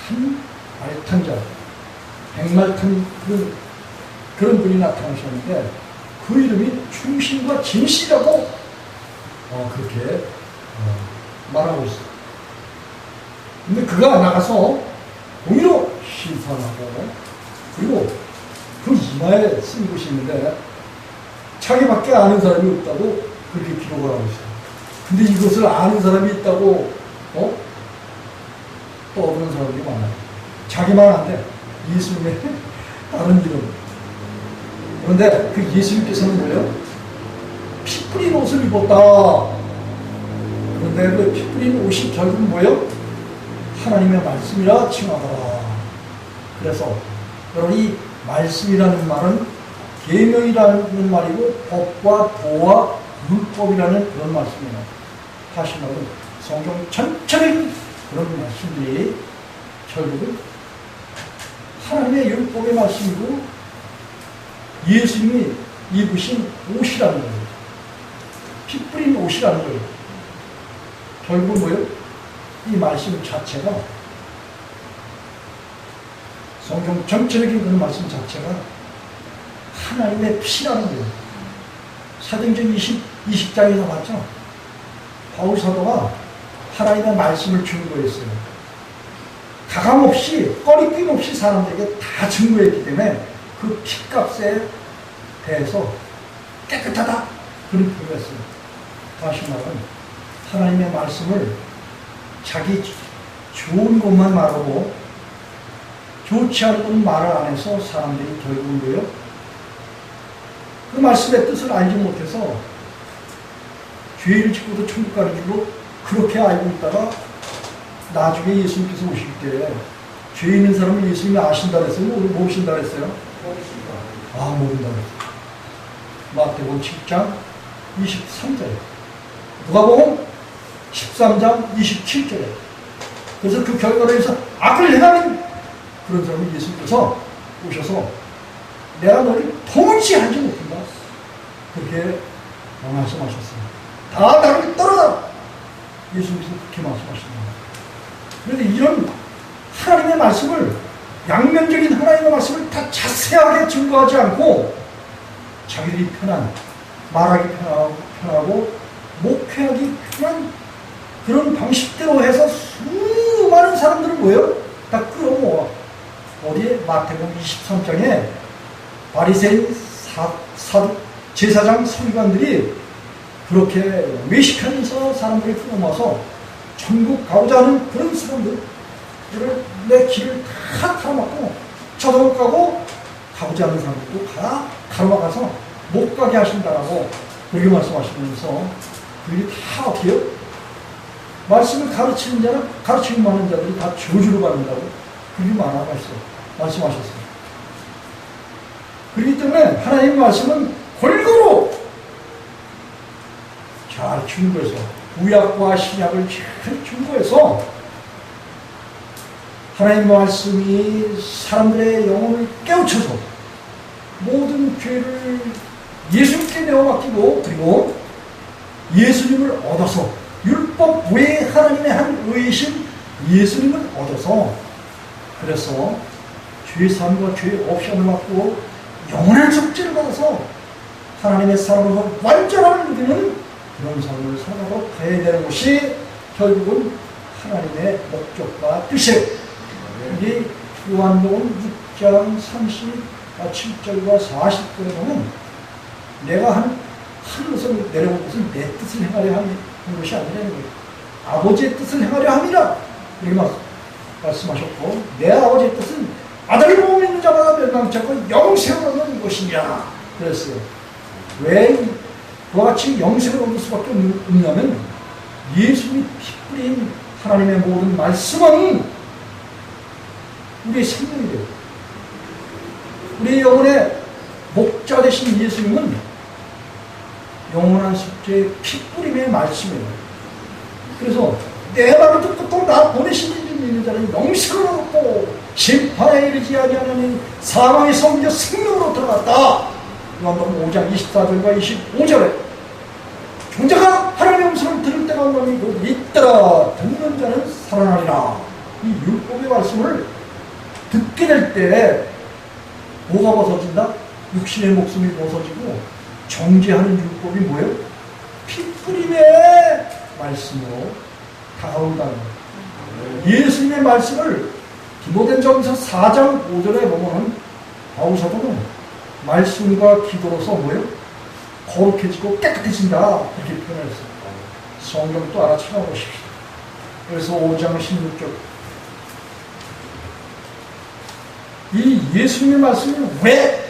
한 말탄자, 백말 탄 그런 분이 나타나셨는데 그 이름이 충신과 진실이라고 그렇게 말하고 있어요. 근데 그가 나가서 공의로 심판하고 그리고 그 이마에 쓴 것이 있는데 자기밖에 아는 사람이 없다고 그렇게 기록을 하고 있어요. 근데 이것을 아는 사람이 있다고 떠오르는 사람들이 많아요. 자기만 안 돼. 예수님의 다른 이름. 그런데 그 예수님께서는 뭐예요? 피 뿌린 옷을 입었다. 그런데 그 피 뿌린 옷이 결국은 뭐예요? 하나님의 말씀이라 칭하더라. 그래서 여러분 이 말씀이라는 말은 계명이라는 말이고 법과 도와 율법이라는 그런 말씀이에요. 다시 말하면 성경 전체적인 그런 말씀들이 결국은 하나님의 율법의 말씀이고 예수님이 입으신 옷이라는 거예요. 피 뿌린 옷이라는 거예요. 결국은 뭐예요? 이 말씀 자체가 성경 전체적인 그런 말씀 자체가 하나님의 피라는 거예요. 사도행전 20장에서 봤죠? 바울 사도가 하나님의 말씀을 증거했어요. 가감없이 꺼리낌 없이 사람들에게 다 증거했기 때문에 그 피값에 대해서 깨끗하다 그런 표현을 했어요. 다시 말하면 하나님의 말씀을 자기 좋은 것만 말하고 좋지 않은 것 말을 안 해서 사람들이 결국은 왜요? 그 말씀의 뜻을 알지 못해서 죄를 짓고도 천국 가는 줄로 그렇게 알고 있다가 나중에 예수님께서 오실 때 죄 있는 사람은 예수님이 아신다 그랬어요? 모르신다 그랬어요? 모른다 그랬어요. 마태복음 7장 23절에 누가복음 13장 27절에 그래서 그 결과로 해서 악을 행하는 그런 사람은 예수님께서 오셔서 내가 너를 도무지 알지 못한다 그렇게 말씀하셨습니다. 다 나를 떨어라 예수님께서 그렇게 말씀하십니다. 그런데 이런 하나님의 말씀을 양면적인 하나님의 말씀을 다 자세하게 증거하지 않고 자기들이 편한 말하기 편하고 목회하기 편한 그런 방식대로 해서 수많은 사람들은 뭐예요? 다 끌어모아 어디에? 마태복음 23장에 바리새인 제사장 서기관들이 그렇게 외식하면서 사람들이 끌어모아서 천국 가고자 하는 그런 사람들을 내 길을 다 가로막고 저도 가고 가고자 하는 사람들도 다 가로막아서 못 가게 하신다라고 그렇게 말씀하시면서 그게 다 어떻게 해요? 말씀을 가르치는 자는 가르치고 많은 자들이 다 저주로 받는다고 그렇게 말씀하셨어요. 그렇기 때문에 하나님의 말씀은 골고루 잘 증거해서 구약과 신약을 잘 증거해서 하나님의 말씀이 사람들의 영혼을 깨우쳐서 모든 죄를 예수님께 내어맡기고 그리고 예수님을 얻어서 율법 외에 하나님의 한 의이신 예수님을 얻어서 그래서 죄사함과 죄 없이함을 받고 영원한 속죄를 받아서 하나님의 사람으로 완전함을 누리는 그런 삶을 살아가고 가야 되는 것이 결국은 하나님의 목적과 뜻이에요. 이 요한복음 6장 37절과 40절에 보면 내가 하늘에서 내려온 것은 내 뜻을 행하려 하는 것이 아니라는 거예요. 아버지의 뜻을 행하려 함이라 이렇게 말씀하셨고 내 아버지의 뜻은 아들을 못 믿는 자마다 멸망치 않고 영생을 얻는 것이냐 그랬어요. 왜 그와 같이 영생을 얻을 수밖에 없냐면 예수님이 피 뿌린 하나님의 모든 말씀은 우리의 생명이 돼요. 우리의 영혼의 목자 되신 예수님은 영원한 속죄의 피 뿌림의 말씀이에요. 그래서 내 말을 듣고 또 나 보내신 이 믿는 자는 영생을 얻고 심판에 이르지 아니하는 사망의 성겨 생명으로 들어갔다. 요한복음 5장 24절과 25절에 종자가 하나님의 음성을 들을 때가 오나니 곧 믿더라 듣는 자는 살아나리라. 이 율법의 말씀을 듣게 될 때 뭐가 벗어진다? 육신의 목숨이 벗어지고 정죄하는 율법이 뭐예요? 피뿌림의 말씀으로 다가온다는 거예요. 예수님의 말씀을 디모데전서 4장 5절에 보면 바울 사도는 말씀과 기도로서 뭐예요? 거룩해지고 깨끗해진다 이렇게 표현했어요. 성경 또 하나 찾아보십시오. 그래서 5장 16절 이 예수님의 말씀이 왜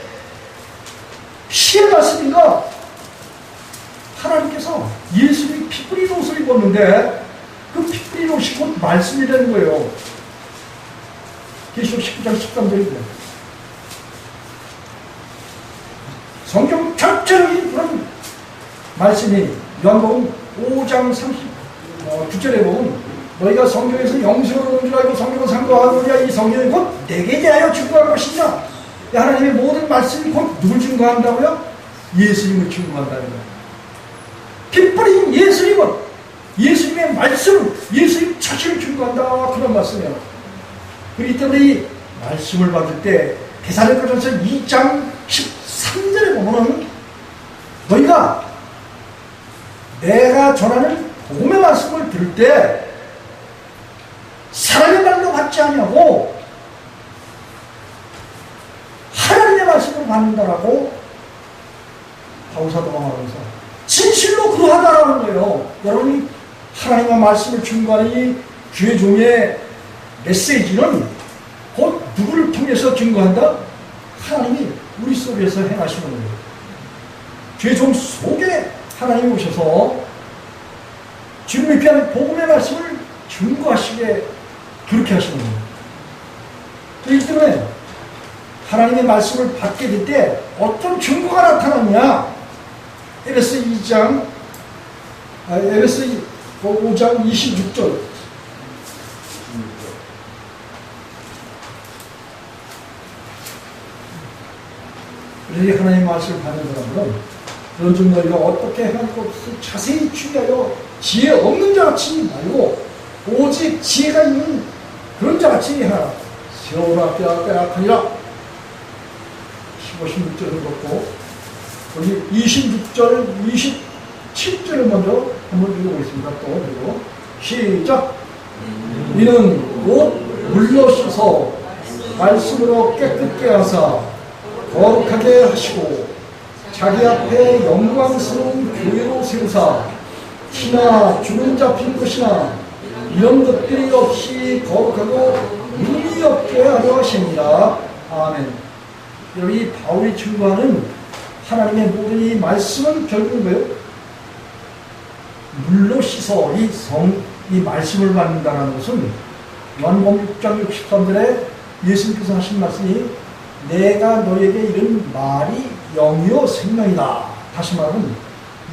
피의 말씀인가? 하나님께서 예수님이 피 뿌린 옷을 입었는데 그 피 뿌린 옷이 곧 말씀이라는 거예요. 계시록 19장 13절입니다. 성경 전체적인 그런 말씀이 요한복음 5장 39절에 보면 너희가 성경에서 영생을 얻는 줄 알고 성경을 상고하느냐 이 성경이 곧 내게 대하여 증거할 것이냐. 하나님의 모든 말씀이 곧 누굴 증거한다고요? 예수님을 증거한다는 거예요. 피 뿌린 예수님은 예수님의 말씀, 예수님 자신을 증거한다 그런 말씀이에요. 그렇기 때문에 이 말씀을 받을 때 데살로니가전서 2장 13절에 보면은 너희가 내가 전하는 복음의 말씀을 들을 때 사람의 말로 받지 아니하고 하나님의 말씀으로 받는다라고 바울사도가 말하면서 진실로 그러하다라는 거예요. 여러분이 하나님의 말씀을 증거하는 이 주의 종의 메시지는 곧 누구를 통해서 증거한다? 하나님이 우리 속에서 행하시는 거예요. 주의 종 속에 하나님이 오셔서 주님의 귀한 복음의 말씀을 증거하시게 그렇게 하시는 거예요. 그렇기 때문에 하나님의 말씀을 받게 될 때 어떤 증거가 나타나느냐? 에베소 5장 26절. 그래서 하나님의 말씀을 받는 사람들은 그런 중 너희가 어떻게 행할 것을 자세히 추리하여 지혜 없는 자같이 말고 오직 지혜가 있는 그런 자같이 하라. 세우라 빼앗하니라. 15, 16절을 그렇고 여기 26절, 27절을 먼저 한번 읽어보겠습니다. 또 그리고 시작. 이는 곧 물로 씻어 말씀으로 깨끗게 하사 거룩하게 하시고 자기 앞에 영광스러운 교회로 세우사 티나 주름 잡힌 것이나 이런 것들이 없이 거룩하고 의미 없게 하려 하십니다. 아멘. 여기 바울이 증거하는 하나님의 모든 이 말씀은 결국은 뭐예요? 물로 씻어 이 말씀을 받는다는 것은 요한복음 6장 63절에 예수님께서 하신 말씀이 내가 너에게 이른 말이 영이요 생명이다. 다시 말하면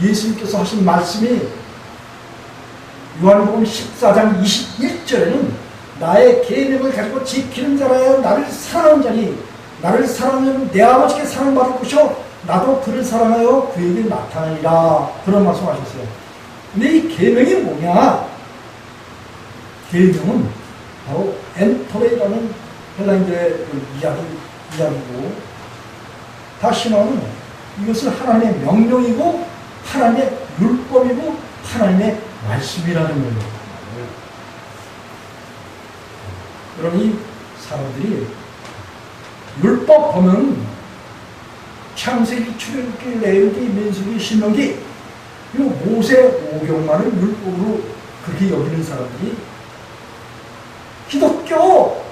예수님께서 하신 말씀이 요한복음 14장 21절에는 나의 계명을 가지고 지키는 자라야 나를 사랑하는 자니 나를 사랑하면 내 아버지께 사랑받을 것이요 나도 그를 사랑하여 그에게 나타나리라. 그런 말씀하셨어요. 근데 이 계명이 뭐냐? 계명은 바로 엔토레이라는 헬라인들의 이야기고 다시 말하면 이것은 하나님의 명령이고 하나님의 율법이고 하나님의 말씀이라는 거예요. 그럼 이 사람들이 율법 보면 창세기, 출애굽기, 레위기, 민수기, 신명기 그리고 모세 오경만을 율법으로 그렇게 여기는 사람들이 기독교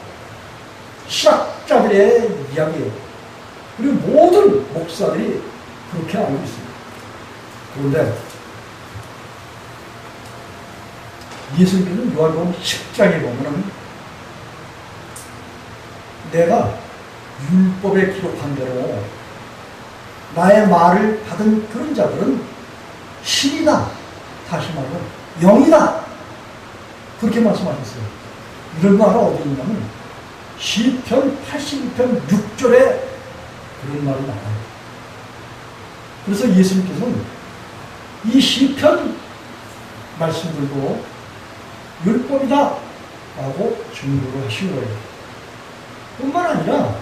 신학자들의 이야기예요. 그리고 모든 목사들이 그렇게 알고 있습니다. 그런데 예수님께서는 요한복음 10장에 보면은 내가 율법에 기록한 대로 나의 말을 받은 그런 자들은 신이다. 다시 말하면 영이다. 그렇게 말씀하셨어요. 이런 말은 어디 있냐면 시편 82편 6절에 그런 말이 나와요. 그래서 예수님께서는 이 시편 말씀들도 율법이다 라고 증거를 하신 거예요. 뿐만 아니라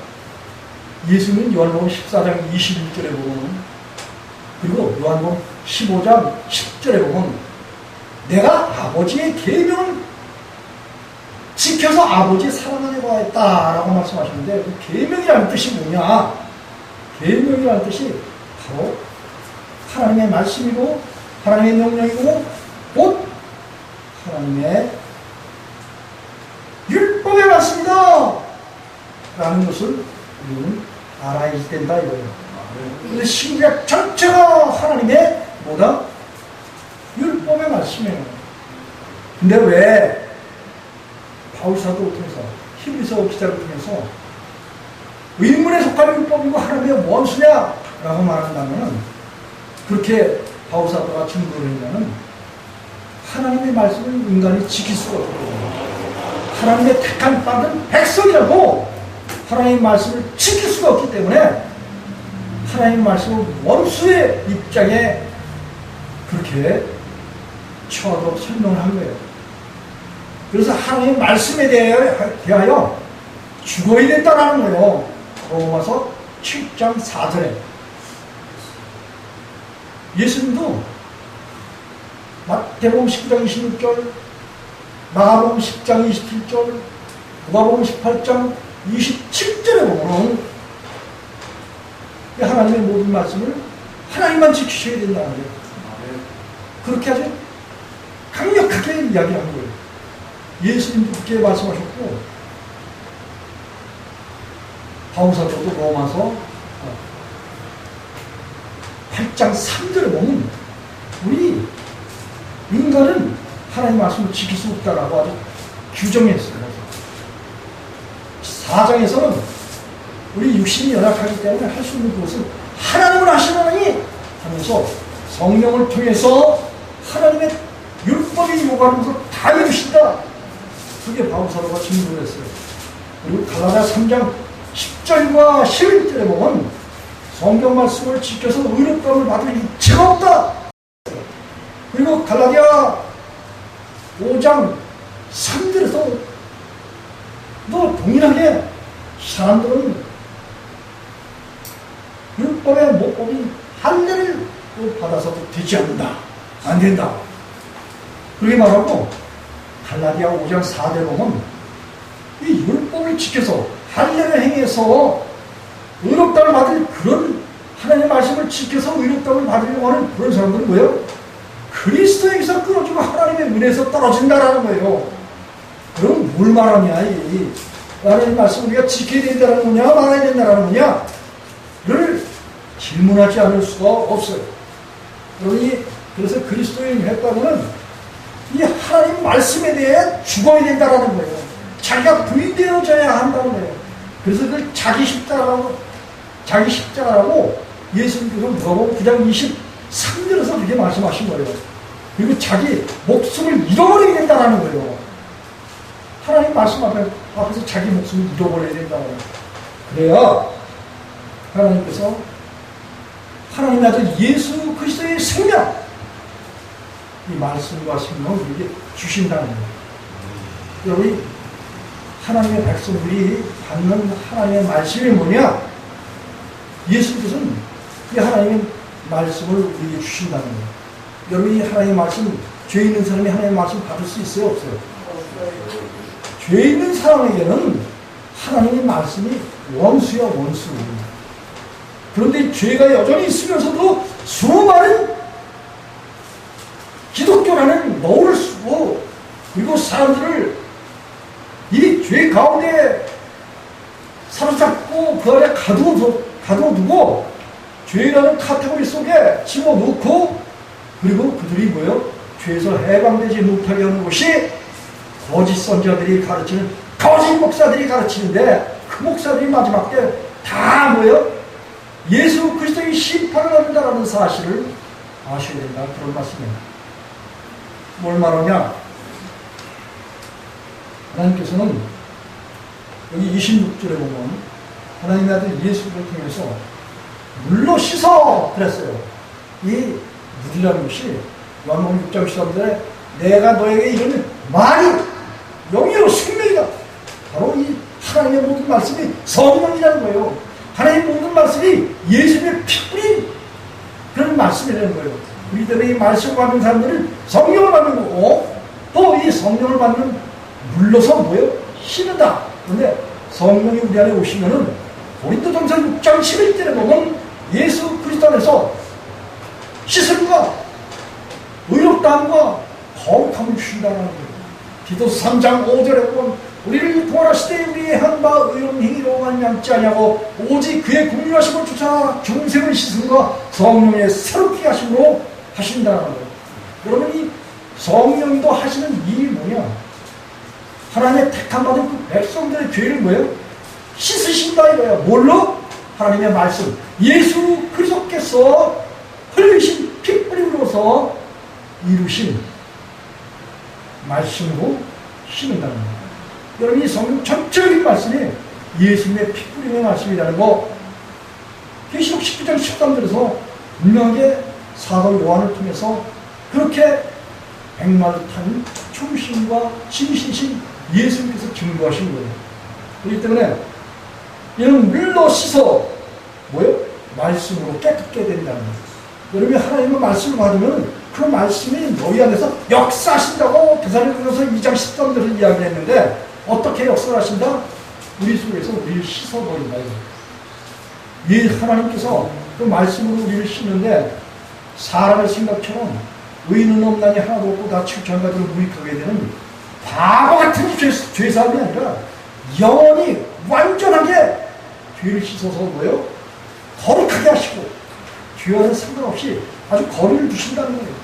예수는 요한복음 14장 21절에 보면 그리고 요한복음 15장 10절에 보면 내가 아버지의 계명을 지켜서 아버지의 사랑하려고 했다라고 말씀하셨는데 그 계명이라는 뜻이 뭐냐? 계명이라는 뜻이 바로 하나님의 말씀이고 하나님의 명령이고 곧 하나님의 율법의 말씀이다 라는 것을 우리는 알아야 된다 이거예요. 근데 신약 전체가 하나님의 뭐다? 율법의 말씀이에요. 근데 왜 바울사도를 통해서 히브리서 기자를 통해서 의문에 속하는 율법이고 하나님의 원수냐? 라고 말한다면 그렇게 바울사도가 증거를 하면 하나님의 말씀을 인간이 지킬 수가 없거든요. 하나님의 택한 받은 백성이라고 하나님의 말씀을 지킬 수가 없기 때문에 하나님의 말씀을 원수의 입장에 그렇게 처하도록 설명을 한 거예요. 그래서 하나님의 말씀에 대하여 죽어야 된다는 거예요. 로마서 7장 4절에 예수님도 마태복음 19장 26절 마가복음 10장 27절, 누가복음 18장 27절에 보면 하나님의 모든 말씀을 하나님만 지키셔야 된다는 거예요. 그렇게 아주 강력하게 이야기하는 거예요. 예수님도 그렇게 말씀하셨고, 바울사도도 로마서 8장 3절에 보면 우리 인간은 하나님 말씀을 지킬 수 없다라고 아주 규정했어요. 4장에서는 우리 육신이 연약하기 때문에 할 수 있는 것을 하나님을 하시느니 하면서 성령을 통해서 하나님의 율법이 요구하는 것을 다 이루신다. 그게 바울사도가 증거를 했어요. 그리고 갈라디아 3장 10절과 11절에 보면 성경 말씀을 지켜서 의롭다함을 받을 이치가 없다. 그리고 갈라디아 5장 3절에서 또 동일하게 사람들은 율법의 모법인 할례를 받아서도 되지 않는다. 안 된다. 그렇게 말하고 갈라디아 5장 4절에 보면 이 율법을 지켜서 할례를 행해서 의롭다함을 받을 그런 하나님의 말씀을 지켜서 의롭다함을 받으려고 하는 그런 사람들은 뭐예요? 그리스도에게서 끊어지고 하나님의 은혜에서 떨어진다라는 거예요. 그럼 뭘 말하냐? 이 하나님의 말씀을 우리가 지켜야 된다는 거냐, 말아야 된다는 거냐? 를 질문하지 않을 수가 없어요. 그러니 그래서 그리스도인이 했다고는 이 하나님 말씀에 대해 죽어야 된다는 거예요. 자기가 부인되어져야 한다는 거예요. 그래서 그걸 자기 십자가라고 예수님께서 누가복음 9장 23절에서 그렇게 말씀하신 거예요. 그리고 자기 목숨을 잃어버리게 된다는 거예요. 하나님 말씀 앞에서 자기 목숨을 잃어버려야 된다는 거예요. 그래야 하나님께서 하나님의 아들 예수 그리스도의 생명, 이 말씀과 생명을 우리에게 주신다는 거예요. 여러분, 하나님의 백성들이 받는 하나님의 말씀이 뭐냐? 예수님께서는 이 하나님의 말씀을 우리에게 주신다는 거예요. 여러분, 이 하나님의 말씀, 죄 있는 사람이 하나님의 말씀 받을 수 있어요? 없어요? 죄 있는 사람에게는 하나님의 말씀이 원수야, 원수. 그런데 죄가 여전히 있으면서도 수많은 기독교라는 너울을 쓰고, 그리고 사람들을 이 죄 가운데 사로잡고 그 안에 가둬두고 죄라는 카테고리 속에 집어넣고, 그리고 그들이 뭐예요? 죄에서 해방되지 못하게 하는 것이 거짓 선지자들이 가르치는, 거짓 목사들이 가르치는데, 그 목사들이 마지막 때 다 뭐예요? 예수 그리스도의 심판을 받는다는 사실을 아셔야 된다. 그런 말씀입니다. 뭘 말하냐? 하나님께서는 여기 26절에 보면 하나님의 아들 예수를 통해서 물로 씻어 그랬어요. 이 물이라는 것이 요한복음 6장 13절에 내가 너에게 이르는 말이 영이요 생명이다. 바로 이 하나님의 모든 말씀이 성령이라는 거예요. 하나님의 모든 말씀이 예수님의 피뿌린 그런 말씀이라는 거예요. 우리 때문에 이 말씀을 받는 사람들은 성령을 받는 거고, 또 이 성령을 받는 물로서 뭐예요? 씻는다. 그런데 성령이 우리 안에 오시면은 고린도전서 6장 11절에 보면 예수 그리스도 안에서 씻음과 의롭다함과 거룩함을 주신다는 거예요. 디도서 3장 5절에 보면 우리를 구원하시되 우리의 한바 의로운 행위로 말미암지 아니하고 오직 그의 긍휼하심을 주사 중생을 씻음과 성령의 새롭게 하심으로 하신다는 거예요. 여러분, 이 성령도 하시는 일이 뭐냐? 하나님의 택함받은 그 백성들의 죄를 뭐예요? 씻으신다 이거예요. 뭘로? 하나님의 말씀, 예수 그리스도께서 흘리신 피뿌림으로서 이루신 말씀으로 씻는다는 거예요. 여러분, 이 성경 전체적인 말씀이 예수님의 피뿌림의 말씀이라는 거, 계시록 19장 13절에서 분명하게 사도 요한을 통해서 그렇게 백마를 탄 충신과 진실이신 예수님께서 증거하신 거예요. 그렇기 때문에 이는 물로 씻어 뭐예요? 말씀으로 깨끗게 된다는 거예요. 여러분이 하나님의 말씀을 받으면 그 말씀이 너희 안에서 역사하신다고 데살로니가서 2장 13절에서 이야기했는데 어떻게 역사를 하신다? 우리 속에서 우리를 씻어버린다. 이 하나님께서 그 말씀으로 우리를 씻는데 사람의 생각처럼 의인은 없나니 하나도 없고 다 전가들을 무익하게 되는 바보 같은 죄사함이 아니라 영원히 완전하게 죄를 씻어서 뭐예요? 거룩하게 하시고 죄와는 상관없이 아주 거리를 두신다는 거예요.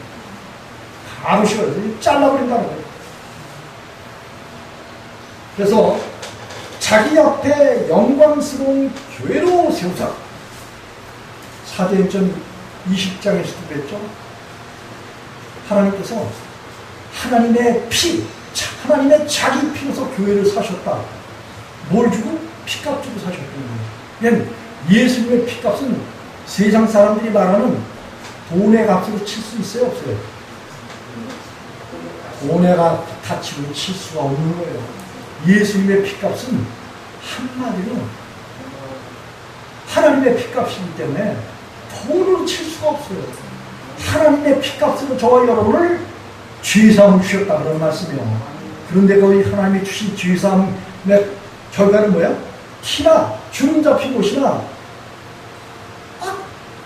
가르셔서 잘라버린다는 거예요. 그래서 자기 앞에 영광스러운 교회로 세우사 사도행전 20장에서도 그랬죠. 하나님께서 하나님의 피, 하나님의 자기 피로서 교회를 사셨다. 뭘 주고? 피값 주고 사셨다는 거예요. 예수님의 피값은 세상 사람들이 말하는 돈의 값으로 칠 수 있어요? 없어요? 돈의 가치로 칠 수가 없는 거예요. 예수님의 피값은 한마디로 하나님의 피값이기 때문에 돈으로 칠 수가 없어요. 하나님의 피값으로 저와 여러분을 죄사함을 주셨다 그런 말씀이에요. 그런데 거기 하나님이 주신 죄사함의 결과는 뭐야? 키나 주름 잡힌 곳이나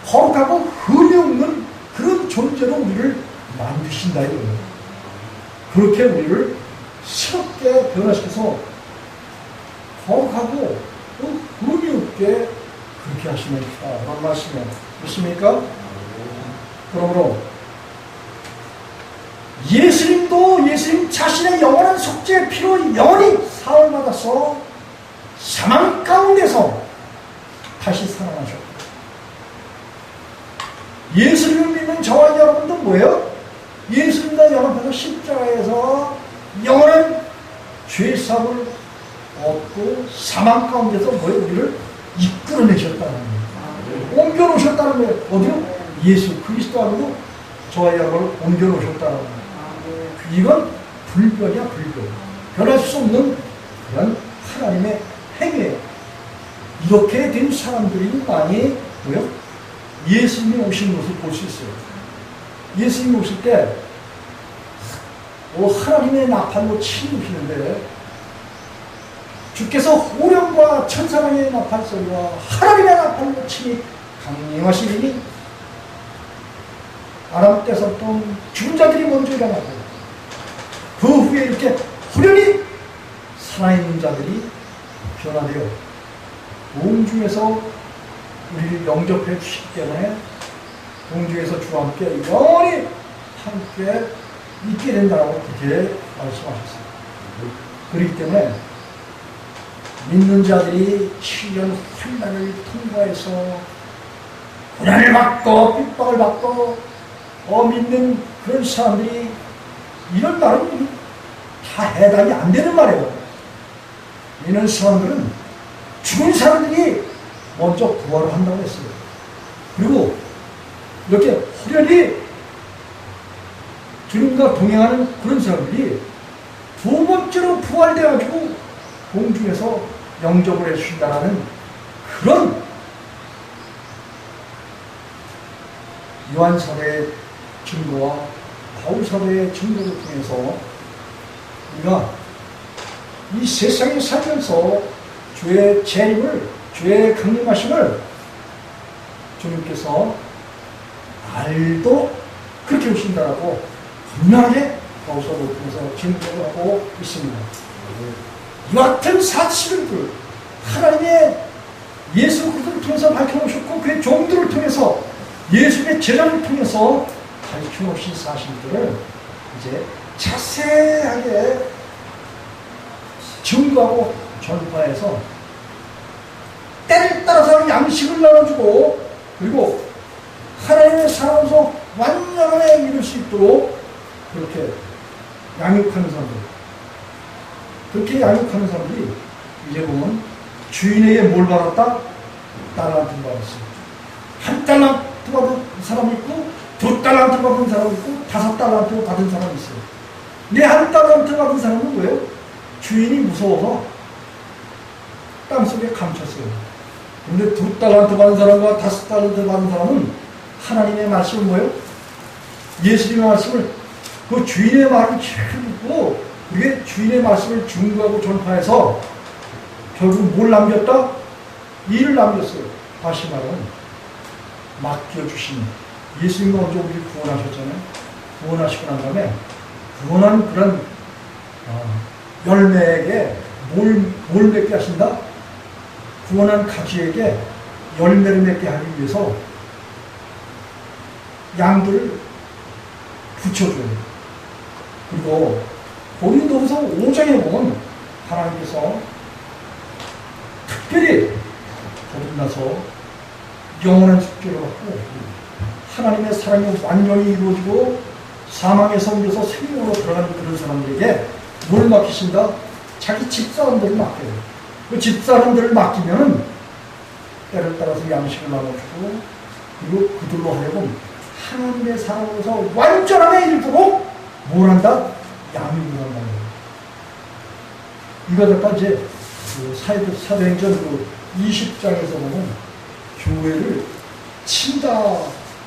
거룩하고 흠이 없는 그런 존재로 우리를 만드신다 이거예요. 그렇게 우리를 새롭게 변화시켜서 거룩하고 흠이 없게 그렇게 하시는 그런 말씀이에요. 그렇습니까? 그러므로 예수님도 예수님 자신의 영원한 속죄의 피로 영원히 사함을 받아서 사망 가운데서 다시 살아나셨고, 예수님을 믿는 저와 여러분도 뭐예요? 예수님과 연합해서 십자가에서 영원한 죄사함을 얻고 사망 가운데서 뭐예요? 우리를 이끌어내셨다는 거예요. 옮겨놓으셨다는 거예요. 어디로? 예수 그리스도 안으로 저와 여러분을 옮겨놓으셨다는 거예요. 이건 불변이야, 불변. 변할 수 없는 그런 하나님의 행위예요. 이렇게 된 사람들이 많이 뭐요? 예수님이 오시는 것을 볼 수 있어요. 예수님이 오실 때 하나님의 나팔로 치우시는데 주께서 호령과 천사랑의 나팔 소리와 하나님의 나팔로 치니 강림하시니 아람 때서부터 죽은 자들이 먼저 일어나고 그 후에 이렇게 호련히 살아있는 자들이 변화되어 공중에서 우리를 영접해 주시기 때문에 공중에서 주와 함께 영원히 함께 있게 된다고 그렇게 말씀하셨습니다. 그렇기 때문에 믿는 자들이 7년 환난을 통과해서 고난을 받고 핍박을 받고 믿는 그런 사람들이 이런 말은 다 해당이 안 되는 말이에요. 이런 사람들은 죽은 사람들이 먼저 부활을 한다고 했어요. 그리고 이렇게 호련히 주님과 동행하는 그런 사람들이 두 번째로 부활되어가지고 공중에서 영접을 해주신다는 그런 요한사도의 증거와 바울사도의 증거를 통해서 우리가 이 세상에 살면서 주의 재림을, 주의 강림하심을 주님께서 알도 그렇게 오신다라고 분명하게 바울사도를 통해서 증거를 하고 있습니다. 이 같은 사실을 하나님의 예수 그리스도를 통해서 밝혀놓으셨고 그의 종들을 통해서 예수의 제자를 통해서 밝혀놓으신 사실들을 이제 자세하게 증거하고 전파해서 때를 따라서 양식을 나눠주고 그리고 하나님의 사랑으로서 완전하게 이룰 수 있도록 그렇게 양육하는 사람들, 그렇게 양육하는 사람들이 이제 보면 주인에게 뭘 받았다? 달란트를 받았어요. 한 달란트 받은 사람이 있고 2달란트 받은 사람이 있고 5달란트 받은 사람이 있어요. 근데 한 달란트 받은 사람은 뭐예요? 주인이 무서워서 땅속에 감췄어요. 근데 2달란트 받은 사람과 5달란트 받은 사람은 하나님의 말씀은 뭐예요? 예수님의 말씀을, 그 주인의 말을 잘 듣고 그게 주인의 말씀을 중구하고 전파해서 결국 뭘 남겼다? 일을 남겼어요. 다시 말하면 맡겨주신 예수님이 먼저 우리를 구원하셨잖아요. 구원하시고 난 다음에 구원한 그런 열매에게 뭘 맺게 하신다? 구원한 가지에게 열매를 맺게 하기 위해서 양들을 붙여줘요. 그리고 고린도후서 5장에 보면 하나님께서 특별히 거듭나서 영원한 숙제를 받고 하나님의 사랑이 완전히 이루어지고 사망에서 옮겨서 생명으로 들어가는 그런 사람들에게 뭘 맡기신다? 자기 집사람들을 맡겨요. 그 집사람들을 맡기면 때를 따라서 양식을 나눠주고 그리고 그들로 하여금 하나님의 사랑으로서 완전함에 이르도록 뭘 한다? 양육을 한다는 거예요. 이거 갖다 이제 사도행전 20장에서 보면 교회를 친다,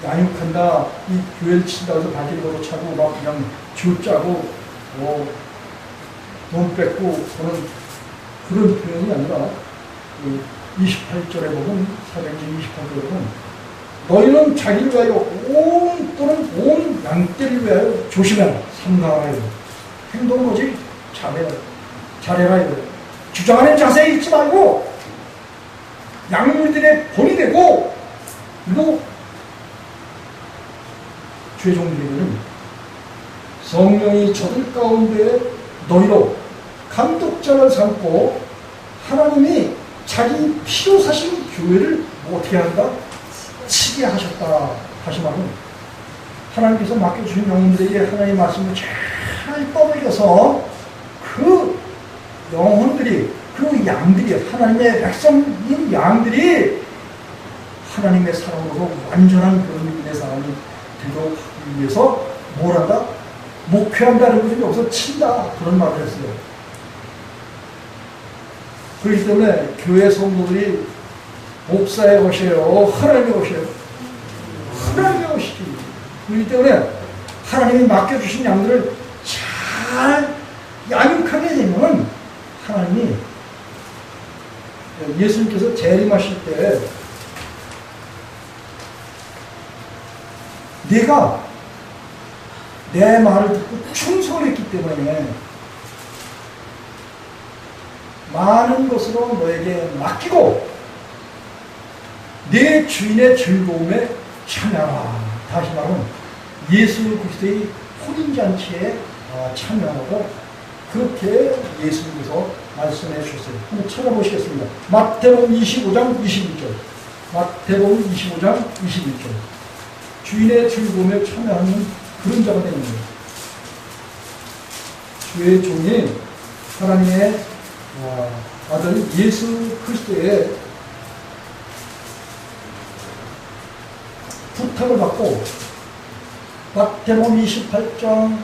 양육한다, 이 교회를 친다 해서 바지를 차고 막 그냥 줄 짜고 돈 뺏고 그런 표현이 아니라 28절에 보면 사도행전 28절에 보면 너희는 자기를 위하여 온 양떼를 위하여 조심해라, 삼가하라. 행동은 오직 잘해라 이거예요. 주장하는 자세에 있지 말고 양물들의 본이 되고 그리고 죄종들에게는 성령이 저들 가운데 너희로 감독자를 삼고 하나님이 자기 피로 사신 교회를 어떻게 한다? 치게 하셨다. 다시 말하면 하나님께서 맡겨주신 영혼들에게 하나님의 말씀을 잘 떠먹여서 그 영혼들이, 그 양들이, 하나님의 백성인 양들이 하나님의 사랑으로 완전한 그런 믿음의 사람이 되도록 하기 위해서 뭘 한다? 목회한다는 것은 여기서 친다, 그런 말을 했어요. 그렇기 때문에 교회 성도들이 목사의 것이에요, 하나님의 것이에요? 하나님의 것이지. 그렇기 때문에 하나님이 맡겨주신 양들을 잘 양육하게 되면 하나님이, 예수님께서 재림하실 때 내가 내 말을 듣고 충성을 했기 때문에 많은 것으로 너에게 맡기고 내 주인의 즐거움에 참여하라. 다시 말하면 예수 그리스도의 혼인잔치에 참여하고 그렇게 예수님께서 말씀해 주셨어요. 한번 찾아보시겠습니다. 마태복음 25장 21절. 마태복음 25장 21절. 주인의 즐거움에 참여하는 그런 자가 되는 거예요. 주의 종이 하나님의 아들 예수 그리스도의 부탁을 받고 마태복음 28장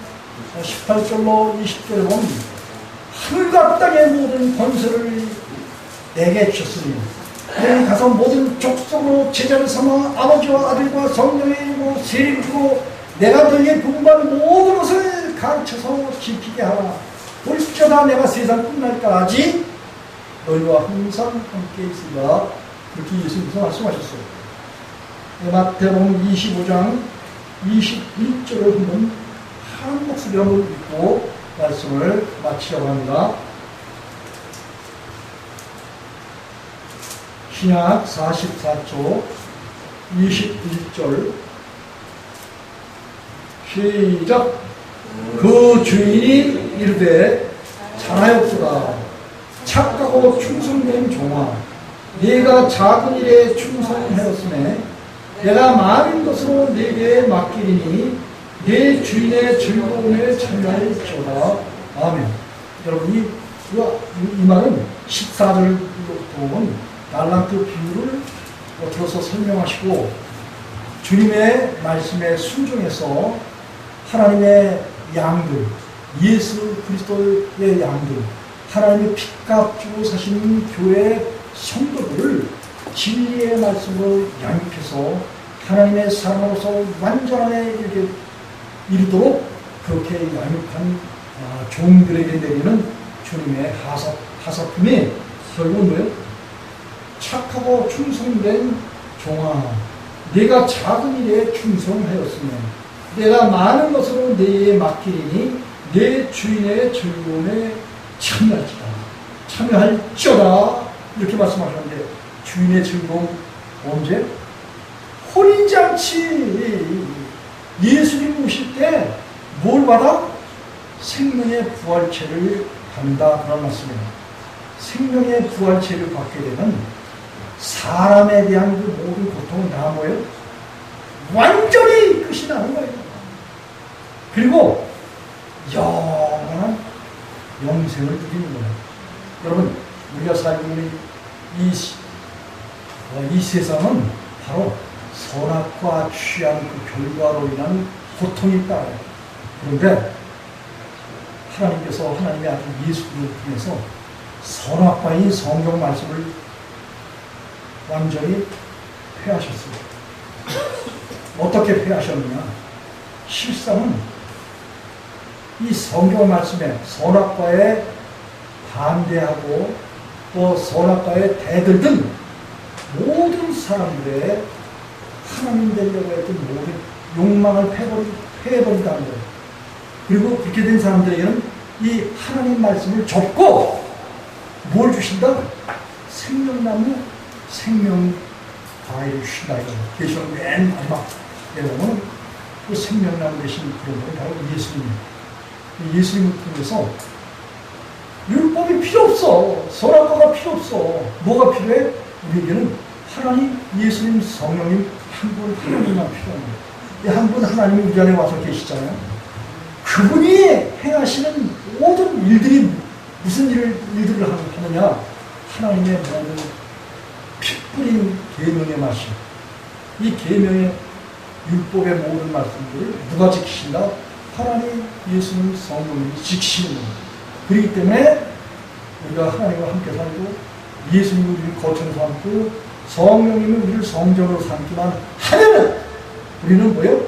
18절로 20절에 보면 하늘과 땅의 모든 권세를 내게 주셨으니 너희 가서 모든 족속으로 제자를 삼아 아버지와 아들과 성령의 이름으로 세례를 주고 내가 너희에게 분부한 모든 것을 가르쳐서 지키게 하라. 볼지어다 내가 세상 끝날까지 너희와 항상 함께 있으리라. 그렇게 예수님께서 말씀하셨어요. 마태복음 25장 21절을 한번 한 목소리로 한번 읽고 말씀을 마치려고 합니다. 신약 44초 21절 시작. 그 주인이 이르되 잘하였도다 착하고 충성된 종아, 네가 작은 일에 충성하였으매 내가 많은 것으로 네게 맡기리니 네 주인의 즐거움에 참여할지어다. 아멘. 여러분 이 말은 14절을 보면 달란트 비유를 들어서 설명하시고 주님의 말씀에 순종해서 하나님의 양들, 예수 그리스도의 양들, 하나님의 피값 주고 사시는 교회 성도들을 진리의 말씀으로 양육해서 하나님의 사람으로서 완전함에 이렇게 이르도록 그렇게 양육한 종들에게 내리는 주님의 하사품이 결국은 뭐예요? 착하고 충성된 종아, 내가 작은 일에 충성하였으면 내가 많은 것으로 내에 맡기리니 내 주인의 즐거움에 참여할지어다 이렇게 말씀하셨는데, 주인의 즐거움 언제? 혼인잔치. 예수님 오실 때 뭘 받아? 생명의 부활체를 받는다, 그런 말씀이에요. 생명의 부활체를 받게 되면 사람에 대한 그 모든 고통은 다 뭐예요? 완전히 끝이 나는 거예요. 그리고 영원한 영생을 누리는 거예요. 여러분, 우리가 살고 있는 이 세상은 바로 선악과 취한 그 결과로 인한 고통이 따라요. 그런데 하나님의 아들 예수를 통해서 선악과인 성경 말씀을 완전히 폐하셨어요. 어떻게 폐하셨느냐? 실상은 이 성경 말씀에 선악과에 반대하고 또 선악과에 대들던 모든 사람들의 하나님 되려고 했던 모든 욕망을 패해버린다는 거예요. 그리고 그렇게 된 사람들에게는 이 하나님 말씀을 접고 뭘 주신다? 생명나무, 생명 과일을 주신다. 계시록 맨 마지막에 보면 그 생명나무 대신 그런 분이 바로 예수님이에요. 예수님을 통해서 율법이 필요 없어. 선악과가 필요 없어. 뭐가 필요해? 우리에게는 하나님, 예수님, 성령님 한 분 하나님만 필요한 거예요. 이 한 분 하나님이 우리 안에 와서 계시잖아요. 그분이 행하시는 모든 일들이 무슨 일들을 하느냐? 하나님의 모든 핏뿌린 계명의 말씀, 이 계명의 율법의 모든 말씀들을 누가 지키신다? 하나님, 예수님, 성령님이 지키시는 겁니다. 그렇기 때문에 우리가 하나님과 함께 살고 예수님을 우리를 거처로 삼고 성령님을 우리를 성전으로 삼기만 하면 우리는 뭐예요?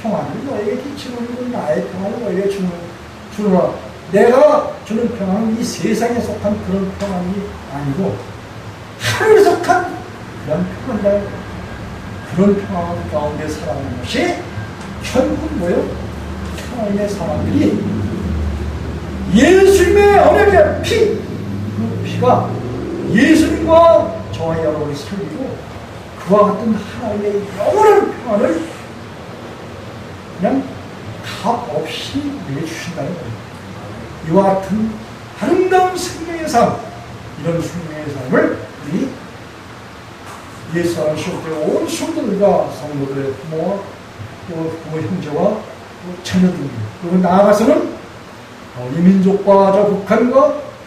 평안을 너에게 끼치는 나의 평안을 너에게 주노라. 내가 주는 평안은 이 세상에 속한 그런 평안이 아니고 하늘에 속한 그런 평안이다. 그런 평안 가운데 살아가는 것이 결국 뭐예요? 하나님의 사람들이 예수님의 언약의 피, 그 피가 예수님과 저와 여러분이 살리고 그와 같은 하나님의 영원한 평안을 그냥 값 없이 내주신다는 거예요. 이와 같은 아름다운 생명의 삶, 이런 생명의 삶을 우리 예수 안에 시험때 온 성도들과 성도들의 부모와 또 부모 형제와 또 자녀들, 그리고 나아가서는 이 민족과 저 북한과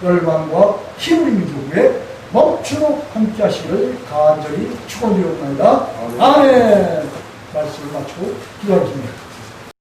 열방과 히브리 민족에 멈추도록 함께 하시기를 간절히 축원드리옵나이다. 아멘. 말씀을 마치고 기도하겠습니다.